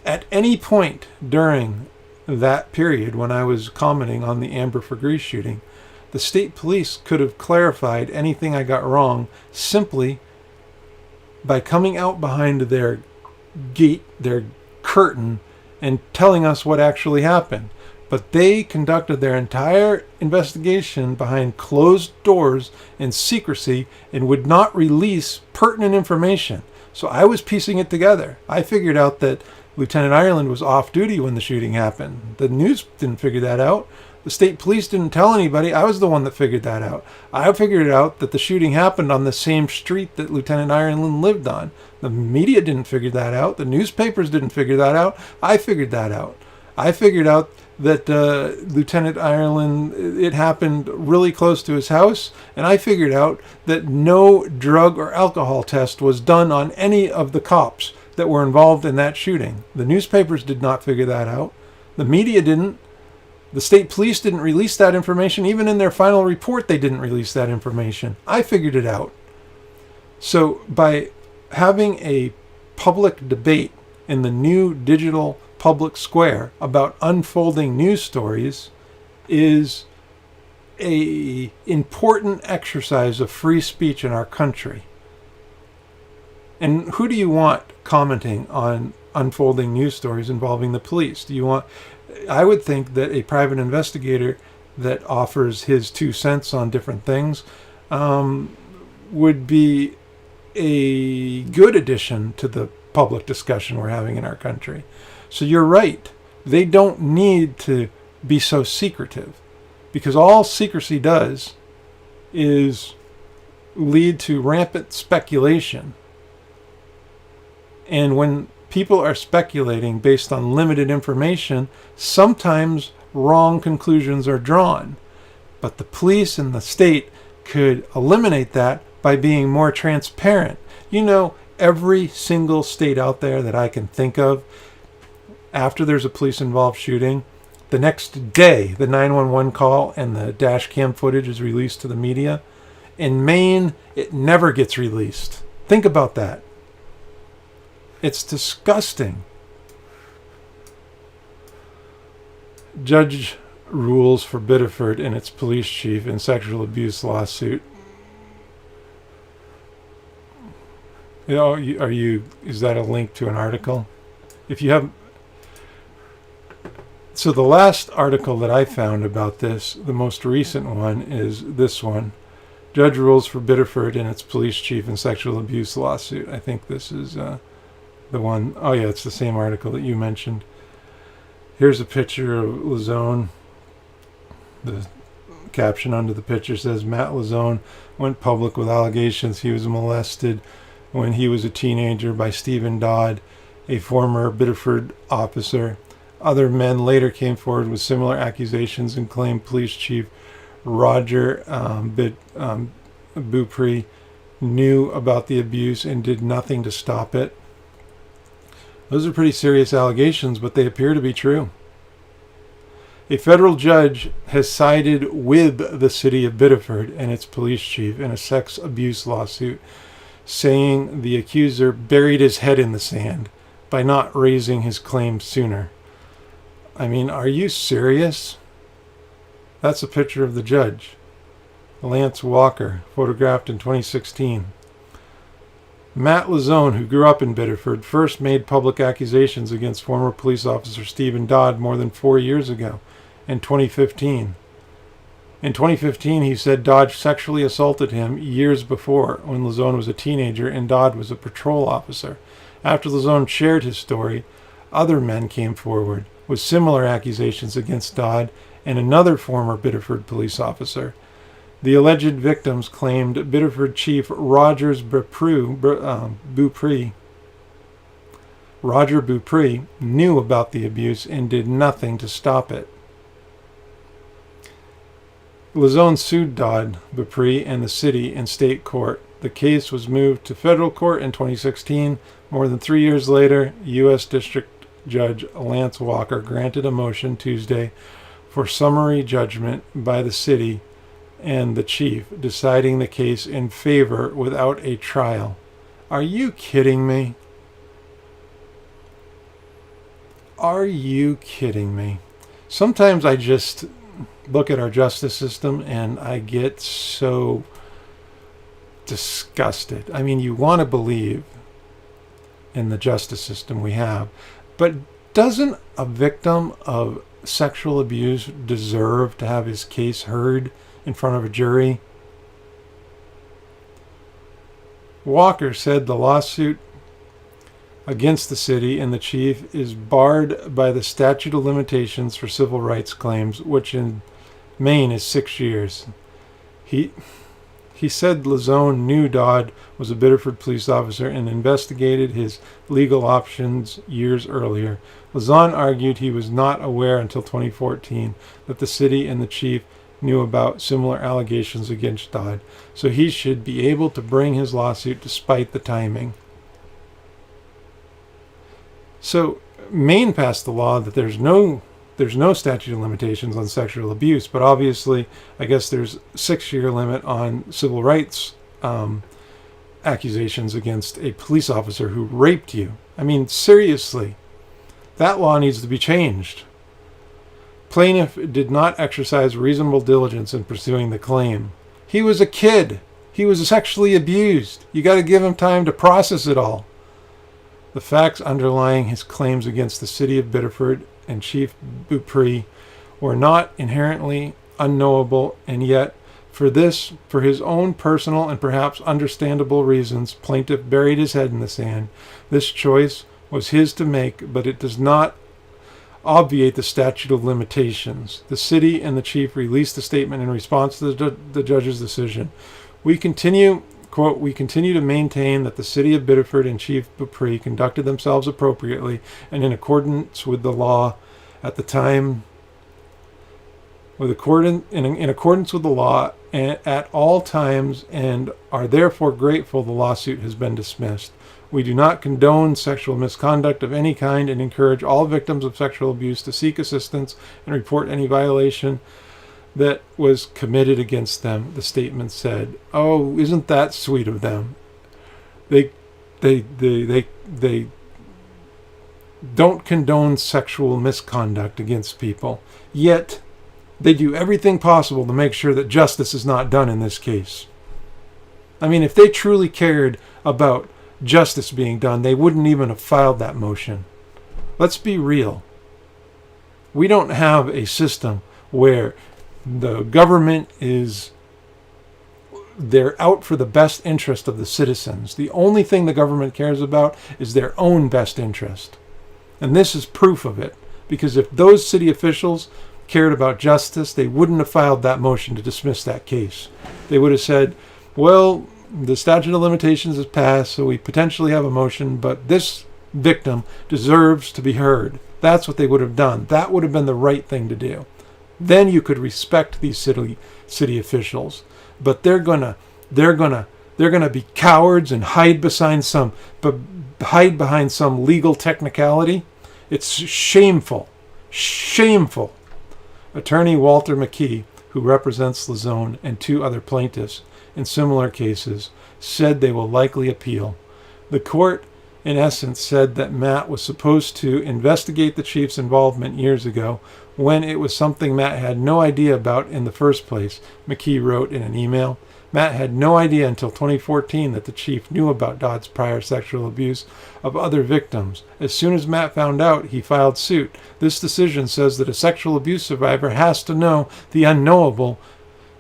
at any point during that period when I was commenting on the Amber Fagree shooting, the state police could have clarified anything I got wrong simply by coming out behind their gate, their curtain, and telling us what actually happened. But they conducted their entire investigation behind closed doors in secrecy and would not release pertinent information. So I was piecing it together. I figured out that Lieutenant Ireland was off duty when the shooting happened. The news didn't figure that out. The state police didn't tell anybody. I was the one that figured that out. I figured out that the shooting happened on the same street that Lieutenant Ireland lived on. The media didn't figure that out. The newspapers didn't figure that out. I figured that out. I figured out that Lieutenant Ireland, it happened really close to his house, and I figured out that no drug or alcohol test was done on any of the cops that were involved in that shooting. The newspapers did not figure that out. The media didn't. The state police didn't release that information. Even in their final report, they didn't release that information. I figured it out. So by having a public debate in the new digital public square about unfolding news stories is an important exercise of free speech in our country. And who do you want commenting on unfolding news stories involving the police? I would think that a private investigator that offers his 2 cents on different things would be a good addition to the public discussion we're having in our country. So you're right. They don't need to be so secretive, because all secrecy does is lead to rampant speculation. And when people are speculating based on limited information, sometimes wrong conclusions are drawn. But the police and the state could eliminate that by being more transparent. Every single state out there that I can think of, after there's a police-involved shooting, the next day the 911 call and the dash cam footage is released to the media. In Maine, it never gets released. Think about that. It's disgusting. Judge rules for Biddeford and its police chief in sexual abuse lawsuit. Is that a link to an article? If you have... So the last article that I found about this, the most recent one, is this one. Judge rules for Biddeford and its police chief in sexual abuse lawsuit. I think this is the one. Oh yeah, it's the same article that you mentioned. Here's a picture of Lazone. The caption under the picture says, Matt Lazone went public with allegations he was molested when he was a teenager by Stephen Dodd, a former Biddeford officer. Other men later came forward with similar accusations and claimed police chief Roger Beaupre knew about the abuse and did nothing to stop it. Those are pretty serious allegations, but they appear to be true. A federal judge has sided with the city of Biddeford and its police chief in a sex abuse lawsuit, saying the accuser buried his head in the sand by not raising his claim sooner. I mean, are you serious? That's a picture of the judge, Lance Walker, photographed in 2016. Matt Lazone, who grew up in Biddeford, first made public accusations against former police officer Stephen Dodd more than 4 years ago, in 2015. In 2015, he said Dodd sexually assaulted him years before, when Lazone was a teenager and Dodd was a patrol officer. After Lazone shared his story, other men came forward with similar accusations against Dodd and another former Biddeford police officer. The alleged victims claimed Biddeford Chief Roger Beaupre knew about the abuse and did nothing to stop it. Lazone sued Dodd, Beaupre, and the city in state court. The case was moved to federal court in 2016. More than 3 years later, U.S. District Judge Lance Walker granted a motion Tuesday for summary judgment by the city and the chief, deciding the case in favor without a trial. Are you kidding me? Are you kidding me? Sometimes I just look at our justice system and I get so disgusted. I mean, you want to believe in the justice system we have, but doesn't a victim of sexual abuse deserve to have his case heard in front of a jury? Walker said the lawsuit against the city and the chief is barred by the statute of limitations for civil rights claims, which in Maine is 6 years. He said Lazone knew Dodd was a Biddeford police officer and investigated his legal options years earlier. Lazone argued he was not aware until 2014 that the city and the chief knew about similar allegations against Dodd, so he should be able to bring his lawsuit despite the timing. So Maine passed the law that there's no there's no statute of limitations on sexual abuse, but obviously, I guess there's a 6-year limit on civil rights accusations against a police officer who raped you. I mean, seriously, that law needs to be changed. Plaintiff did not exercise reasonable diligence in pursuing the claim. He was a kid. He was sexually abused. You got to give him time to process it all. The facts underlying his claims against the city of Biddeford and Chief Beaupre were not inherently unknowable, and yet, for his own personal and perhaps understandable reasons, plaintiff buried his head in the sand. This choice was his to make, but it does not obviate the statute of limitations. The city and the chief released a statement in response to the judge's decision. We continue, quote, we continue to maintain that the city of Biddeford and Chief Beaupre conducted themselves appropriately and in accordance with the law at the time, in accordance with the law at all times, and are therefore grateful the lawsuit has been dismissed. We do not condone sexual misconduct of any kind and encourage all victims of sexual abuse to seek assistance and report any violation that was committed against them, the statement said. Oh, isn't that sweet of them? They don't condone sexual misconduct against people, yet they do everything possible to make sure that justice is not done in this case. I mean, if they truly cared about justice being done, they wouldn't even have filed that motion. Let's be real. We don't have a system where the government they're out for the best interest of the citizens. The only thing the government cares about is their own best interest. And this is proof of it, because if those city officials cared about justice, they wouldn't have filed that motion to dismiss that case. They would have said, well, the statute of limitations has passed, so we potentially have a motion, but this victim deserves to be heard. That's what they would have done. That would have been the right thing to do. Then you could respect these city officials. But they're gonna be cowards and hide behind some legal technicality. It's shameful. Shameful. Attorney Walter McKee, who represents Lazone and 2 other plaintiffs in similar cases, said they will likely appeal. The court, in essence, said that Matt was supposed to investigate the chief's involvement years ago when it was something Matt had no idea about in the first place, McKee wrote in an email. Matt had no idea until 2014 that the chief knew about Dodd's prior sexual abuse of other victims. As soon as Matt found out, he filed suit. This decision says that a sexual abuse survivor has to know the unknowable,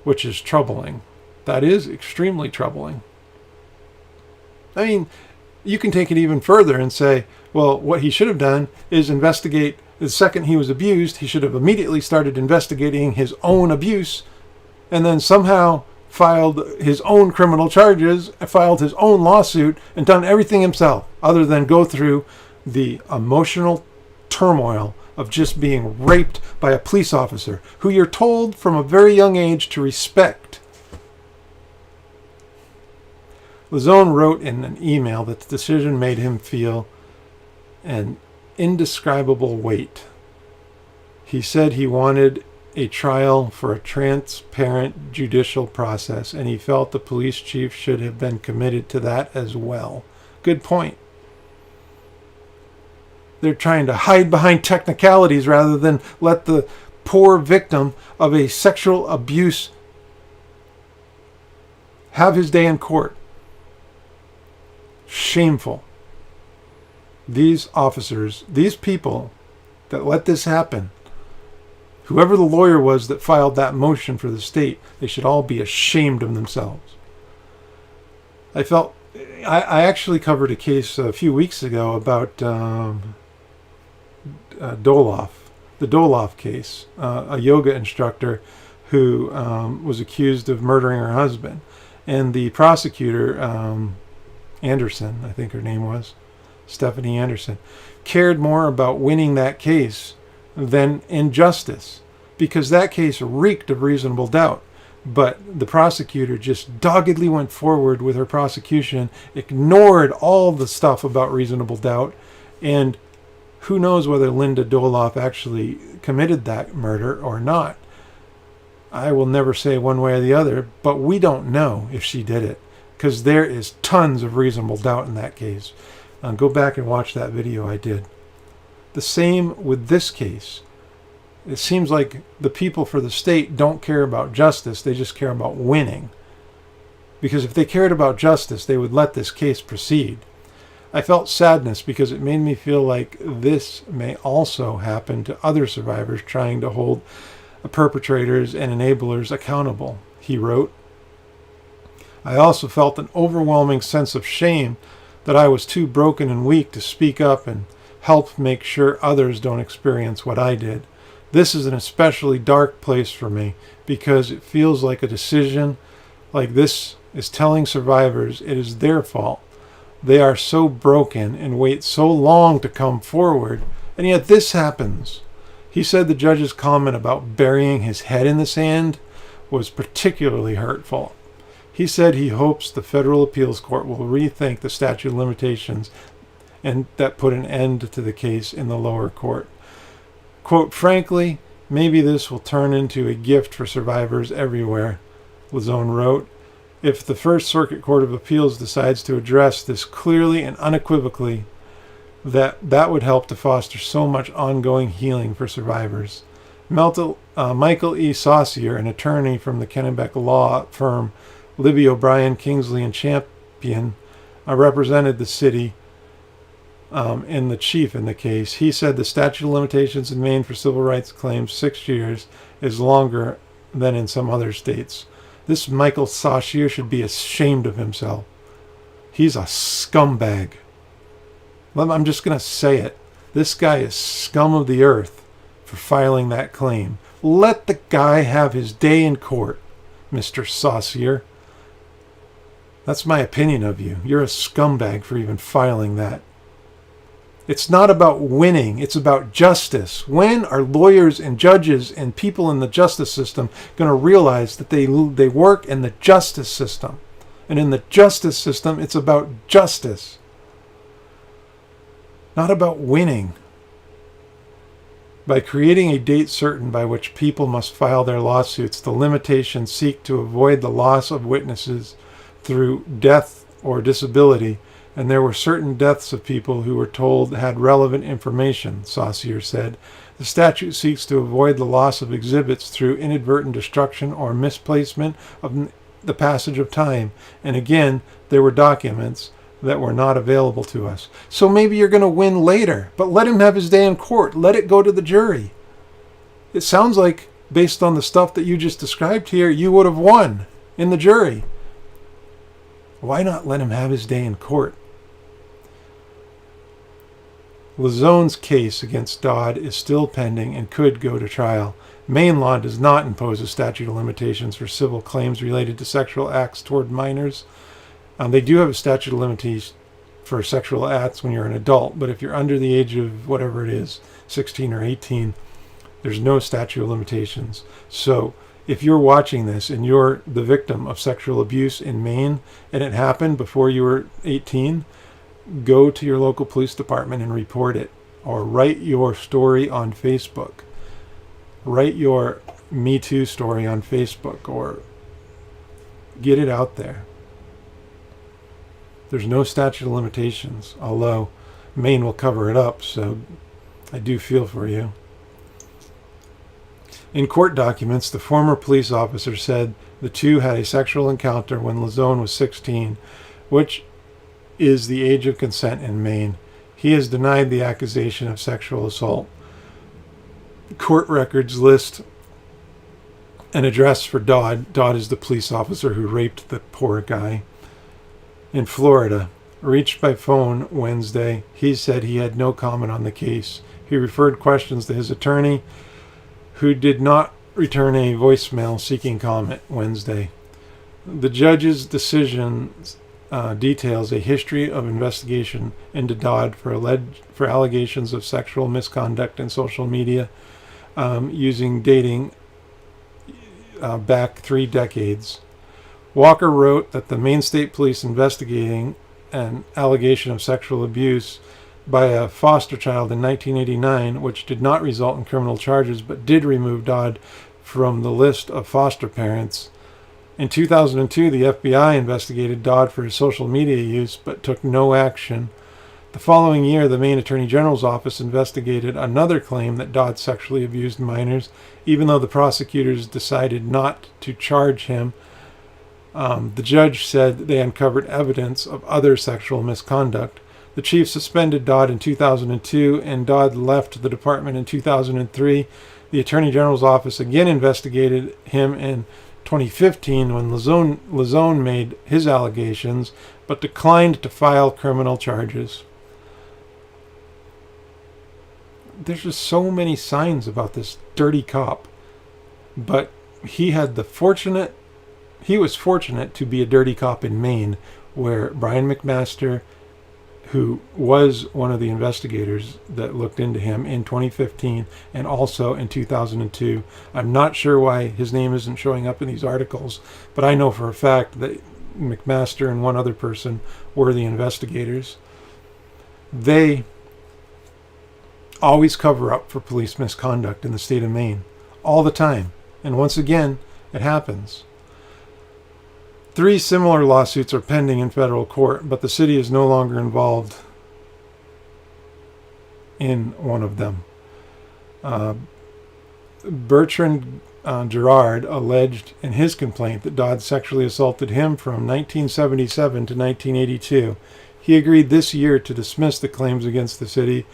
which is troubling. That is extremely troubling. I mean, you can take it even further and say, well, what he should have done is investigate. The second he was abused, he should have immediately started investigating his own abuse and then somehow filed his own criminal charges, filed his own lawsuit, and done everything himself other than go through the emotional turmoil of just being raped by a police officer who you're told from a very young age to respect. Lazone wrote in an email that the decision made him feel an indescribable weight. He said he wanted a trial for a transparent judicial process, and he felt the police chief should have been committed to that as well. Good point. They're trying to hide behind technicalities rather than let the poor victim of a sexual abuse have his day in court. Shameful. These officers, these people that let this happen, whoever the lawyer was that filed that motion for the state, they should all be ashamed of themselves. I actually covered a case a few weeks ago about Doloff, the Doloff case, a yoga instructor who was accused of murdering her husband. And the prosecutor, Anderson, I think her name was, Stephanie Anderson, cared more about winning that case than injustice, because that case reeked of reasonable doubt. But the prosecutor just doggedly went forward with her prosecution, ignored all the stuff about reasonable doubt, and Who knows whether Linda Doloff actually committed that murder or not? I will never say one way or the other, but we don't know if she did it, because there is tons of reasonable doubt in that case. Go back and watch that video I did. The same with this case. It seems like the people for the state don't care about justice, they just care about winning. Because if they cared about justice, they would let this case proceed. I felt sadness because it made me feel like this may also happen to other survivors trying to hold perpetrators and enablers accountable, he wrote. I also felt an overwhelming sense of shame that I was too broken and weak to speak up and help make sure others don't experience what I did. This is an especially dark place for me because it feels like a decision like this is telling survivors it is their fault. They are so broken and wait so long to come forward, and yet this happens. He said the judge's comment about burying his head in the sand was particularly hurtful. He said he hopes the federal appeals court will rethink the statute of limitations and that put an end to the case in the lower court. Quote, frankly, maybe this will turn into a gift for survivors everywhere, Lazone wrote. If the First Circuit Court of Appeals decides to address this clearly and unequivocally, that would help to foster so much ongoing healing for survivors. Michael E. Saucier, an attorney from the Kennebec law firm Libby O'Brien, Kingsley & Champion, represented the city in the chief in the case. He said the statute of limitations in Maine for civil rights claims 6 years is longer than in some other states. This Michael Saucier should be ashamed of himself. He's a scumbag. I'm just going to say it. This guy is scum of the earth for filing that claim. Let the guy have his day in court, Mr. Saucier. That's my opinion of you. You're a scumbag for even filing that. It's not about winning. It's about justice. When are lawyers and judges and people in the justice system going to realize that they work in the justice system? And in the justice system, it's about justice, not about winning. By creating a date certain by which people must file their lawsuits, the limitations seek to avoid the loss of witnesses through death or disability, and there were certain deaths of people who were told had relevant information, Saucier said. The statute seeks to avoid the loss of exhibits through inadvertent destruction or misplacement of the passage of time. And again, there were documents that were not available to us. So maybe you're going to win later, but let him have his day in court. Let it go to the jury. It sounds like, based on the stuff that you just described here, you would have won in the jury. Why not let him have his day in court? Lazone's case against Dodd is still pending and could go to trial. Maine law does not impose a statute of limitations for civil claims related to sexual acts toward minors. They do have a statute of limitations for sexual acts when you're an adult, but if you're under the age of whatever it is, 16 or 18, there's no statute of limitations. So if you're watching this and you're the victim of sexual abuse in Maine and it happened before you were 18, go to your local police department and report it, or write your story on Facebook. Write your Me Too story on Facebook, or get it out there. There's no statute of limitations, although Maine will cover it up, so I do feel for you. In court documents, the former police officer said the two had a sexual encounter when Lazone was 16, which is the age of consent in Maine. He has denied the accusation of sexual assault. Court records list an address for Dodd. Dodd is the police officer who raped the poor guy. In Florida, reached by phone Wednesday, he said he had no comment on the case. He referred questions to his attorney, who did not return a voicemail seeking comment Wednesday. The judge's decision details a history of investigation into Dodd for allegations of sexual misconduct in social media, using dating back 3 decades. Walker wrote that the Maine State Police investigating an allegation of sexual abuse by a foster child in 1989, which did not result in criminal charges but did remove Dodd from the list of foster parents. In 2002, the FBI investigated Dodd for his social media use but took no action. The following year, the Maine Attorney General's office investigated another claim that Dodd sexually abused minors, even though the prosecutors decided not to charge him. The judge said they uncovered evidence of other sexual misconduct. The chief suspended Dodd in 2002, and Dodd left the department in 2003. The Attorney General's office again investigated him in 2015 when Lozone made his allegations, but declined to file criminal charges. There's just so many signs about this dirty cop. But he was fortunate to be a dirty cop in Maine, where Brian McMaster, who was one of the investigators that looked into him in 2015 and also in 2002. I'm not sure why his name isn't showing up in these articles, but I know for a fact that McMaster and one other person were the investigators. They always cover up for police misconduct in the state of Maine, all the time. And once again, it happens. 3 similar lawsuits are pending in federal court, but the city is no longer involved in one of them. Bertrand Gerard alleged in his complaint that Dodd sexually assaulted him from 1977 to 1982. He agreed this year to dismiss the claims against the city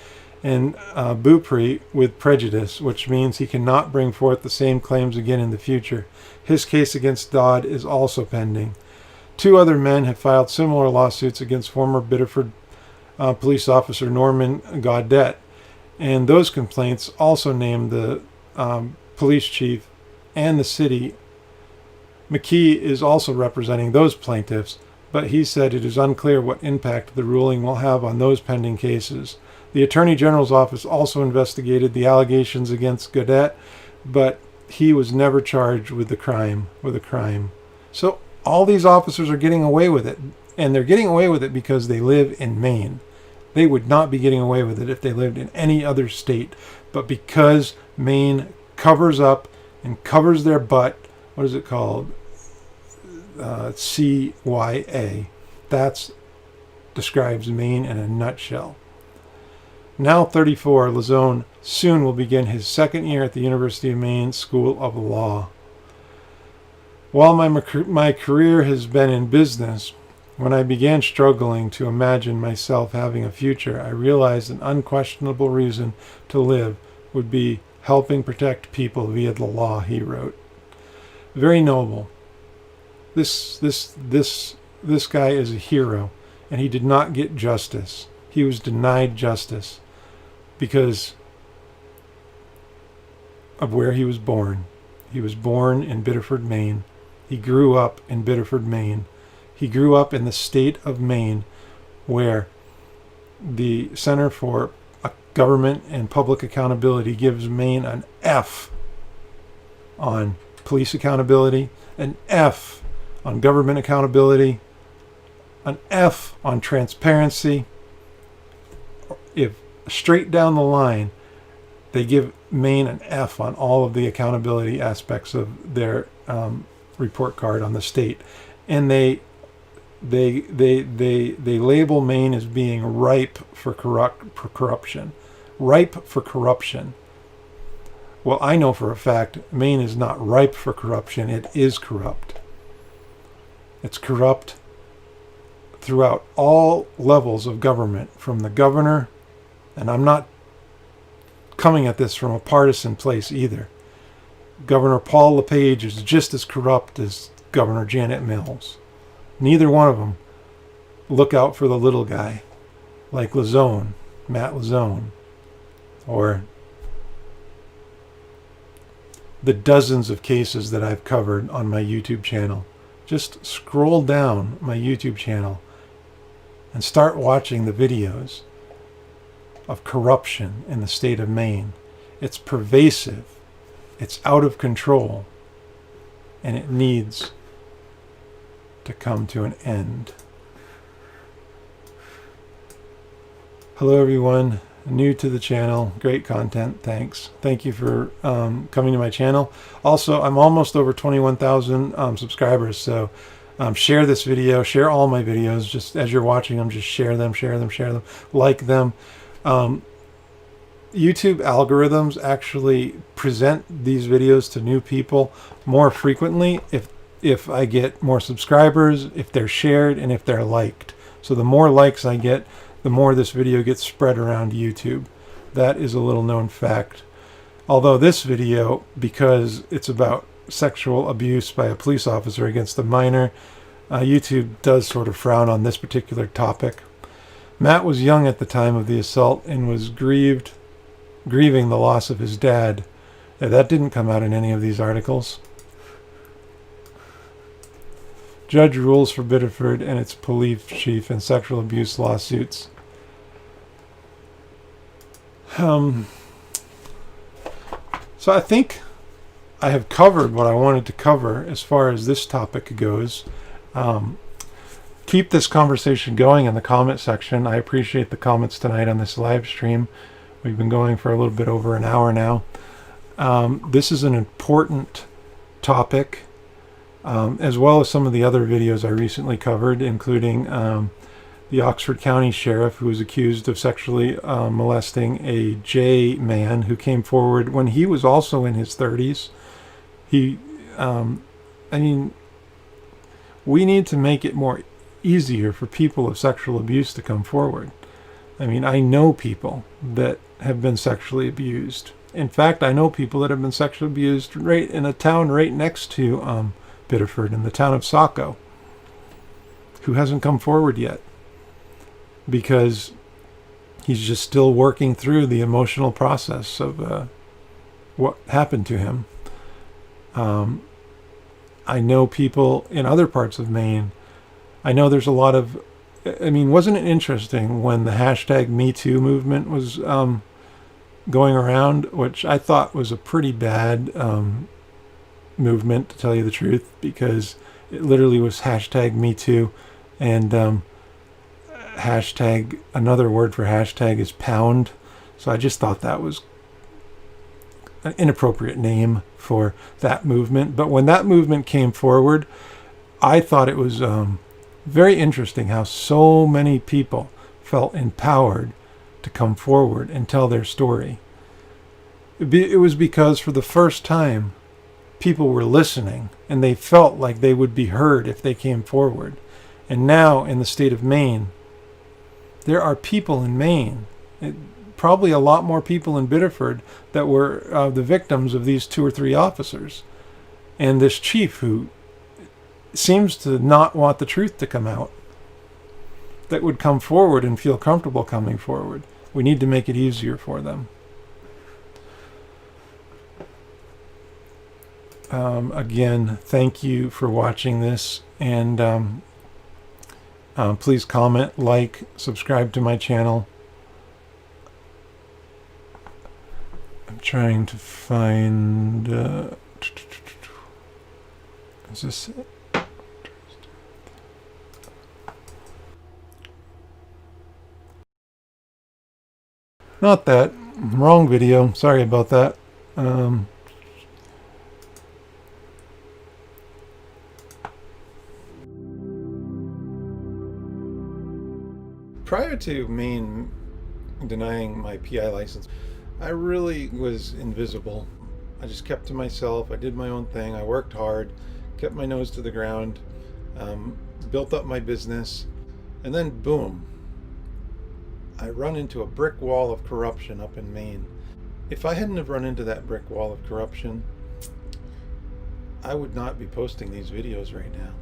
and Beaupre with prejudice, which means he cannot bring forth the same claims again in the future. His case against Dodd is also pending. 2 other men have filed similar lawsuits against former Biddeford police officer Norman Gaudette, and those complaints also named the police chief and the city. McKee is also representing those plaintiffs, but he said it is unclear what impact the ruling will have on those pending cases. The Attorney General's office also investigated the allegations against Gaudette, but he was never charged with a crime. So all these officers are getting away with it, and they're getting away with it because they live in Maine. They would not be getting away with it if they lived in any other state, but because Maine covers up and covers their butt, what is it called? CYA. That describes Maine in a nutshell. Now 34, Lozone soon will begin his second year at the University of Maine School of Law. While my career has been in business, when I began struggling to imagine myself having a future, I realized an unquestionable reason to live would be helping protect people via the law, he wrote. Very noble. This guy is a hero, and he did not get justice. He was denied justice because of where he was born. He was born in Biddeford, Maine. He grew up in Biddeford, Maine. He grew up in the state of Maine, where the Center for Government and Public Accountability gives Maine an F on police accountability, an F on government accountability, an F on transparency. If straight down the line, they give Maine an F on all of the accountability aspects of their report card on the state, and they label Maine as being ripe for corruption. Ripe for corruption. Well, I know for a fact Maine is not ripe for corruption. It is corrupt. It's corrupt throughout all levels of government, from the governor, and I'm not coming at this from a partisan place either. Governor Paul LePage is just as corrupt as Governor Janet Mills. Neither one of them look out for the little guy, like Lozone, Matt Lozone, or the dozens of cases that I've covered on my YouTube channel. Just scroll down my YouTube channel and start watching the videos of corruption in the state of Maine. It's pervasive, it's out of control, and it needs to come to an end. Hello everyone, new to the channel, great content, thanks. Thank you for coming to my channel. Also, I'm almost over 21,000 subscribers, so share this video, share all my videos, just as you're watching them, just share them, like them. YouTube algorithms actually present these videos to new people more frequently if I get more subscribers, if they're shared, and if they're liked. So the more likes I get, the more this video gets spread around YouTube. That is a little known fact. Although this video, because it's about sexual abuse by a police officer against a minor, YouTube does sort of frown on this particular topic. Matt was young at the time of the assault and was grieving the loss of his dad. That didn't come out in any of these articles. Judge rules for Biddeford and its police chief in sexual abuse lawsuits. So I think I have covered what I wanted to cover as far as this topic goes. Keep this conversation going in the comment section. I appreciate the comments tonight on this live stream. We've been going for a little bit over an hour now. This is an important topic. As well as some of the other videos I recently covered, including the Oxford County Sheriff who was accused of sexually molesting a J man who came forward when he was also in his 30s. I mean, we need to make it more easier for people of sexual abuse to come forward. I mean, I know people that have been sexually abused. In fact, I know people that have been sexually abused right in a town right next to Biddeford, in the town of Saco, who hasn't come forward yet because he's just still working through the emotional process of what happened to him. I know people in other parts of Maine. I know there's a lot of, I mean, wasn't it interesting when the hashtag #MeToo movement was going around, which I thought was a pretty bad movement, to tell you the truth, because it literally was hashtag #MeToo and hashtag, another word for hashtag is pound. So I just thought that was an inappropriate name for that movement. But when that movement came forward, I thought it was very interesting how so many people felt empowered to come forward and tell their story. It was because for the first time people were listening and they felt like they would be heard if they came forward. And now in the state of Maine, there are people in Maine, probably a lot more people in Biddeford, that were the victims of these 2 or 3 officers. And this chief who seems to not want the truth to come out, that would come forward and feel comfortable coming forward. We need to make it easier for them. Again, thank you for watching this, and please comment, like, subscribe to my channel. I'm trying to find is this it? Not that. Wrong video. Sorry about that. Prior to Maine denying my PI license, I really was invisible. I just kept to myself. I did my own thing. I worked hard, kept my nose to the ground, built up my business, and then boom, I run into a brick wall of corruption up in Maine. If I hadn't have run into that brick wall of corruption, I would not be posting these videos right now.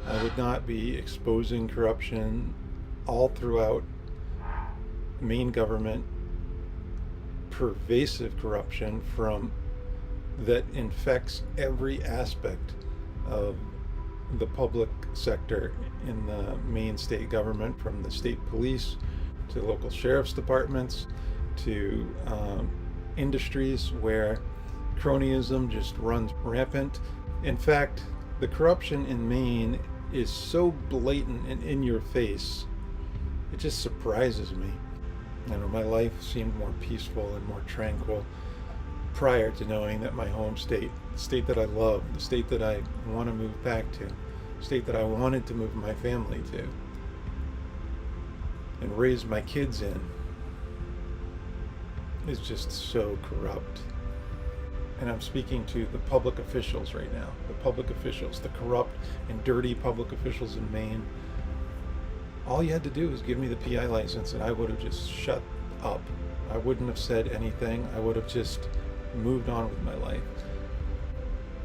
I would not be exposing corruption all throughout Maine government, pervasive corruption that infects every aspect of the public sector in the Maine state government, from the state police to local sheriff's departments to industries where cronyism just runs rampant. In fact, the corruption in Maine is so blatant and in your face, it just surprises me. You know, my life seemed more peaceful and more tranquil prior to knowing that my home state, the state that I love, the state that I want to move back to, the state that I wanted to move my family to and raise my kids in, is just so corrupt. And I'm speaking to the public officials right now, the public officials, the corrupt and dirty public officials in Maine. All you had to do was give me the PI license and I would have just shut up. I wouldn't have said anything. I would have just moved on with my life.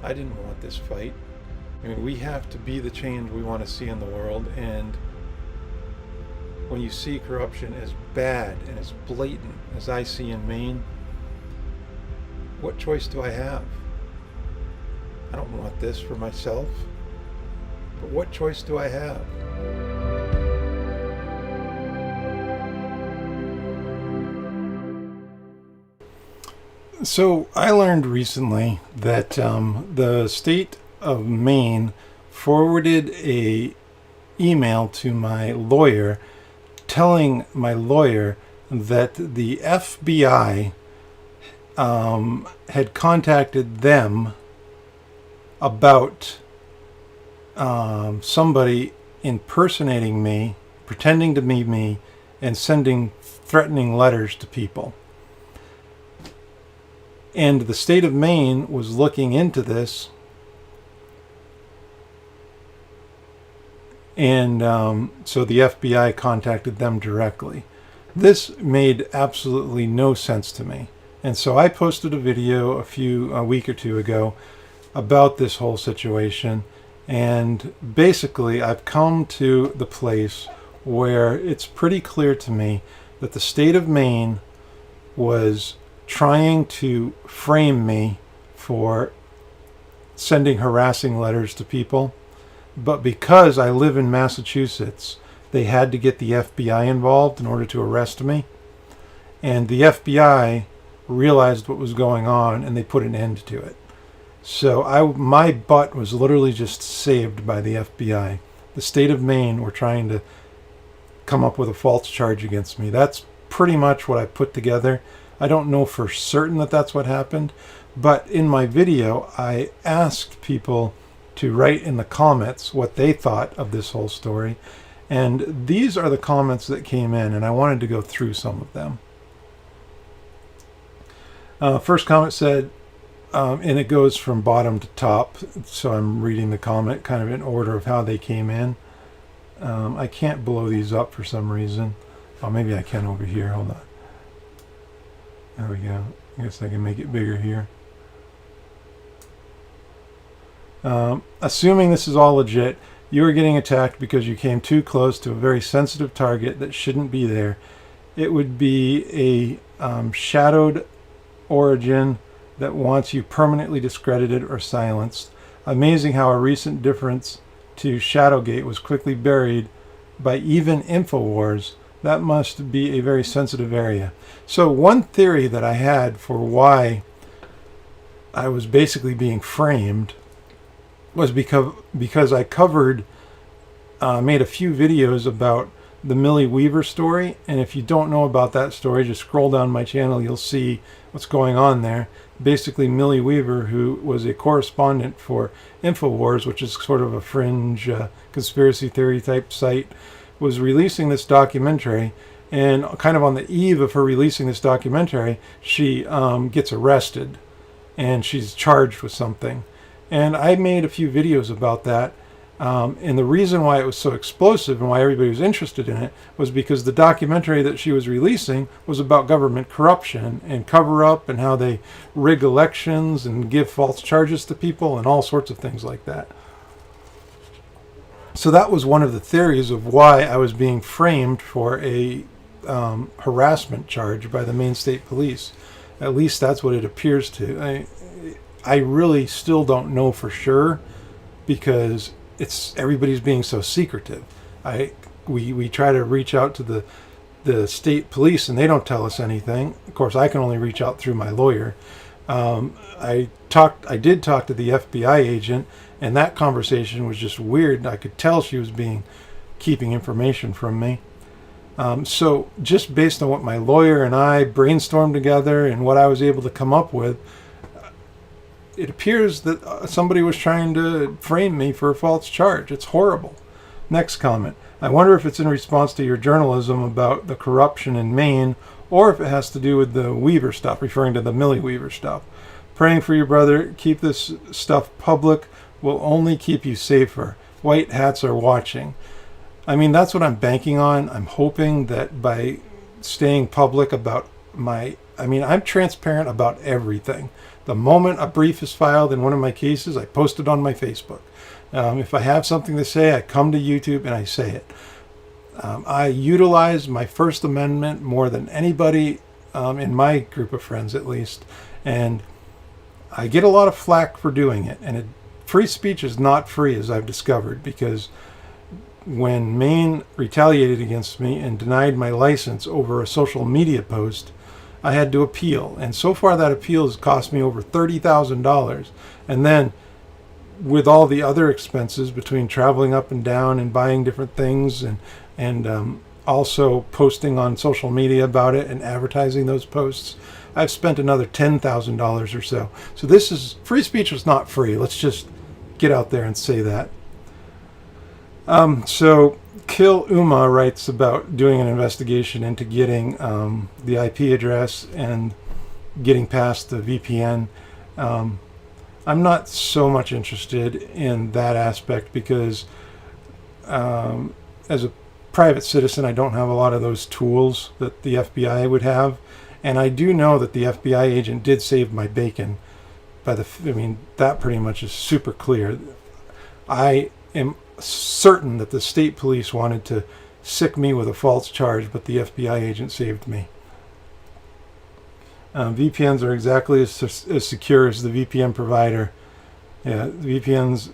I didn't want this fight. I mean, we have to be the change we want to see in the world, and when you see corruption as bad and as blatant as I see in Maine, what choice do I have? I don't want this for myself, but what choice do I have? So I learned recently that the state of Maine forwarded a email to my lawyer telling my lawyer that the FBI had contacted them about somebody impersonating me, pretending to be me, and sending threatening letters to people. And the state of Maine was looking into this, and so the FBI contacted them directly. This made absolutely no sense to me. And so I posted a video a week or two ago about this whole situation, and basically I've come to the place where it's pretty clear to me that the state of Maine was trying to frame me for sending harassing letters to people, but because I live in Massachusetts, they had to get the FBI involved in order to arrest me, and the FBI realized what was going on and they put an end to it. So my butt was literally just saved by the FBI. The state of Maine were trying to come up with a false charge against me. That's pretty much what I put together. I don't know for certain that that's what happened, but in my video I asked people to write in the comments what they thought of this whole story, and these are the comments that came in, and I wanted to go through some of them. First comment said, and it goes from bottom to top, so I'm reading the comment kind of in order of how they came in. I can't blow these up for some reason. Oh, maybe I can over here. Hold on. There we go. I guess I can make it bigger here. Assuming this is all legit, you are getting attacked because you came too close to a very sensitive target that shouldn't be there. It would be a shadowed origin that wants you permanently discredited or silenced. Amazing how a recent difference to Shadowgate was quickly buried by even InfoWars. That must be a very sensitive area. So one theory that I had for why I was basically being framed was because I covered, made a few videos about the Millie Weaver story, and if you don't know about that story, just scroll down my channel, you'll see what's going on there. Basically, Millie Weaver, who was a correspondent for InfoWars, which is sort of a fringe conspiracy theory type site, was releasing this documentary, and kind of on the eve of her releasing this documentary, she gets arrested, and she's charged with something. And I made a few videos about that, and the reason why it was so explosive and why everybody was interested in it was because the documentary that she was releasing was about government corruption and cover-up and how they rig elections and give false charges to people and all sorts of things like that. So that was one of the theories of why I was being framed for a harassment charge by the Maine State Police. At least that's what it appears to. I really still don't know for sure because everybody's being so secretive. We try to reach out to the state police and they don't tell us anything. Of course, I can only reach out through my lawyer. I did talk to the FBI agent, and that conversation was just weird. I could tell she was keeping information from me. So just based on what my lawyer and I brainstormed together and what I was able to come up with, it appears that somebody was trying to frame me for a false charge. It's horrible. Next comment. I wonder if it's in response to your journalism about the corruption in Maine, or if it has to do with the Weaver stuff, referring to the Millie Weaver stuff. Praying for your brother. Keep this stuff public. Will only keep you safer. White hats are watching. I mean, that's what I'm banking on. I'm hoping that by staying public about I'm transparent about everything. The moment a brief is filed in one of my cases, I post it on my Facebook. If I have something to say, I come to YouTube and I say it. I utilize my First Amendment more than anybody in my group of friends, at least. And I get a lot of flack for doing it. And free speech is not free, as I've discovered, because when Maine retaliated against me and denied my license over a social media post, I had to appeal. And so far that appeal has cost me over $30,000. And then with all the other expenses between traveling up and down and buying different things and also posting on social media about it and advertising those posts, I've spent another $10,000 or so. So free speech was not free. Let's just get out there and say that. So Kill Uma writes about doing an investigation into getting the IP address and getting past the VPN. I'm not so much interested in that aspect because as a private citizen, I don't have a lot of those tools that the FBI would have. And I do know that the FBI agent did save my bacon. That pretty much is super clear. I am certain that the state police wanted to sick me with a false charge, but the FBI agent saved me. VPNs are exactly as secure as the VPN provider. Yeah, VPNs,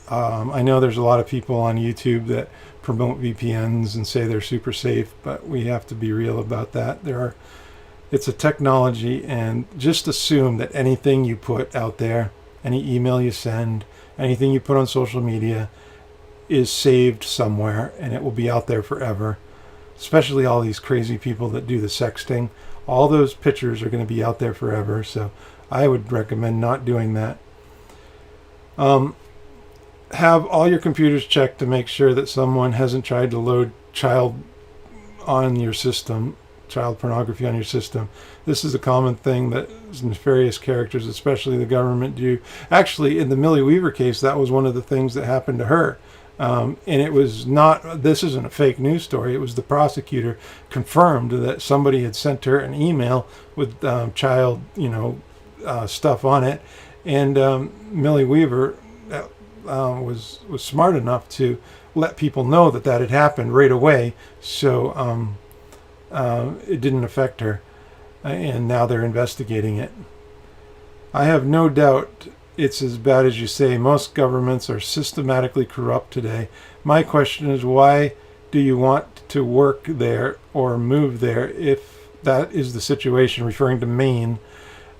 I know there's a lot of people on YouTube that promote VPNs and say they're super safe, but we have to be real about that. It's a technology, and just assume that anything you put out there, any email you send, anything you put on social media is saved somewhere, and it will be out there forever. Especially all these crazy people that do the sexting. All those pictures are going to be out there forever, so I would recommend not doing that. Have all your computers checked to make sure that someone hasn't tried to load child pornography on your system. This is a common thing that nefarious characters, especially the government, do. Actually, in the Millie Weaver case, that was one of the things that happened to her. And it was not, this isn't a fake news story, it was the prosecutor confirmed that somebody had sent her an email with child, stuff on it. And Millie Weaver was smart enough to let people know that had happened right away, so it didn't affect her. And now they're investigating it. I have no doubt it's as bad as you say. Most governments are systematically corrupt today. My question is, why do you want to work there or move there if that is the situation, referring to Maine?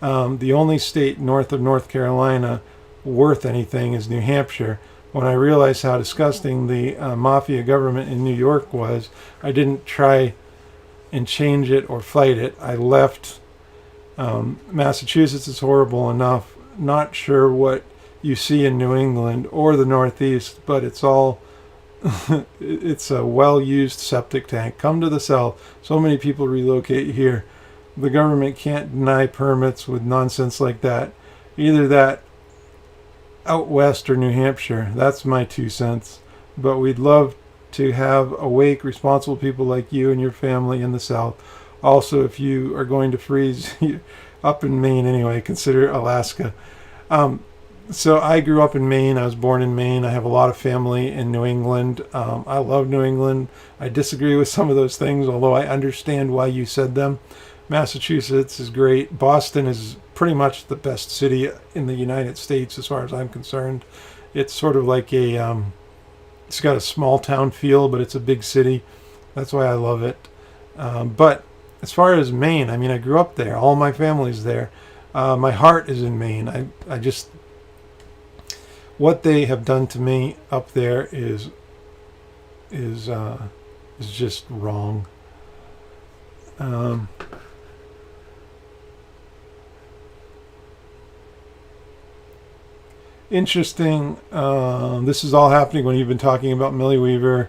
The only state north of North Carolina worth anything is New Hampshire. When I realized how disgusting the mafia government in New York was, I didn't try and change it or fight it. I left. Massachusetts is horrible enough. Not sure what you see in New England or the Northeast, but it's all it's a well-used septic tank. Come to the South. So many people relocate here. The government can't deny permits with nonsense like that. Either that out west or New Hampshire. That's my 2 cents. But we'd love to have awake, responsible people like you and your family in the South. Also, if you are going to freeze up in Maine anyway, consider Alaska. So I grew up in Maine. I was born in Maine. I have a lot of family in New England. I love New England. I disagree with some of those things, although I understand why you said them. Massachusetts is great. Boston is pretty much the best city in the United States as far as I'm concerned. It's sort of like it's got a small town feel, but it's a big city. That's why I love it. But as far as Maine, I grew up there. All my family's there. My heart is in Maine. I just, what they have done to me up there is just wrong. Interesting. This is all happening when you've been talking about Millie Weaver.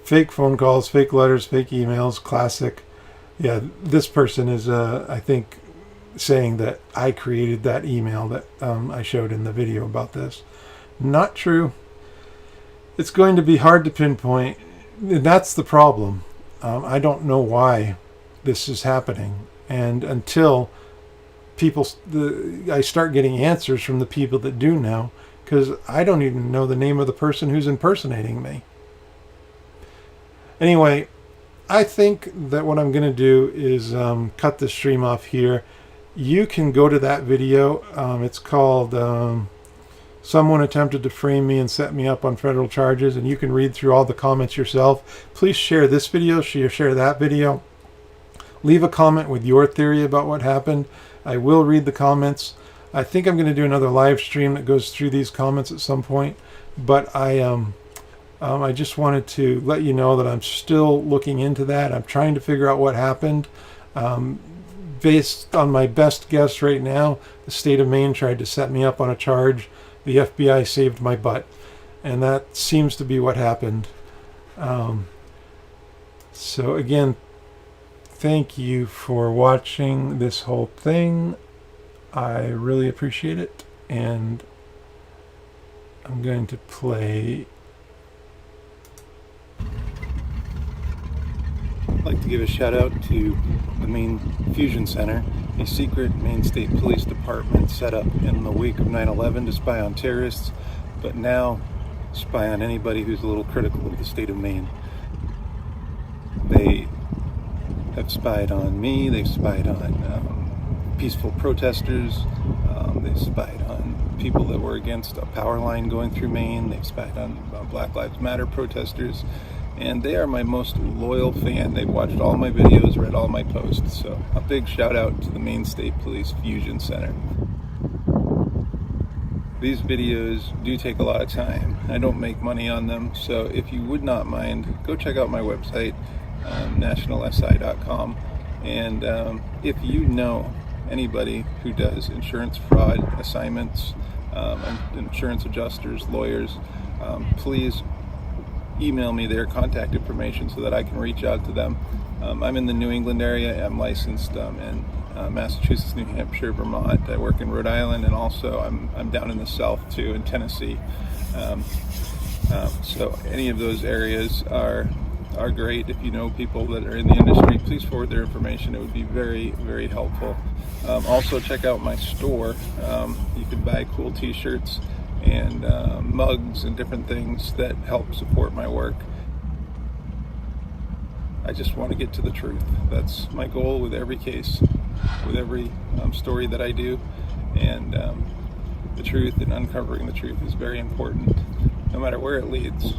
Fake phone calls, fake letters, fake emails, classic. Yeah, this person is, I think, saying that I created that email that I showed in the video about this. Not true. It's going to be hard to pinpoint. And that's the problem. I don't know why this is happening. And until I start getting answers from the people that do know, because I don't even know the name of the person who's impersonating me. Anyway, I think that what I'm going to do is cut the stream off here. You can go to that video. It's called Someone Attempted to Frame Me and Set Me Up on Federal Charges, and you can read through all the comments yourself. Please share this video, share that video. Leave a comment with your theory about what happened. I will read the comments. I think I'm going to do another live stream that goes through these comments at some point, but I just wanted to let you know that I'm still looking into that. I'm trying to figure out what happened. Based on my best guess right now, the state of Maine tried to set me up on a charge. The FBI saved my butt, and that seems to be what happened. So again, thank you for watching this whole thing. I really appreciate it, and I'm going to play. I'd like to give a shout out to the Maine Fusion Center, a secret Maine State Police Department set up in the wake of 9/11 to spy on terrorists, but now spy on anybody who's a little critical of the state of Maine. They have spied on me, they've spied on peaceful protesters, they've spied on people that were against a power line going through Maine, they've spied on Black Lives Matter protesters, and they are my most loyal fan. They've watched all my videos, read all my posts, so a big shout out to the Maine State Police Fusion Center. These videos do take a lot of time. I don't make money on them, so if you would not mind, go check out my website, nationalsi.com, and if you know anybody who does insurance fraud assignments, insurance adjusters, lawyers, please email me their contact information so that I can reach out to them. I'm in the New England area. I'm licensed in Massachusetts, New Hampshire, Vermont. I work in Rhode Island, and also I'm down in the South too, in Tennessee. So any of those areas are great. If you know people that are in the industry, please forward their information. It would be very, very helpful. Also check out my store. You can buy cool t-shirts and mugs and different things that help support my work. I just want to get to the truth. That's my goal with every case, with every story that I do, and the truth and uncovering the truth is very important, no matter where it leads.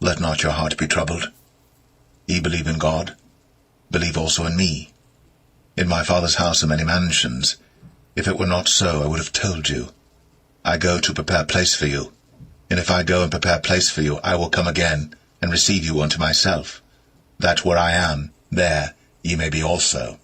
Let not your heart be troubled. Ye believe in God, believe also in me. In my Father's house are many mansions. If it were not so, I would have told you. I go to prepare place for you. And if I go and prepare place for you, I will come again, and receive you unto myself, that where I am, there ye may be also.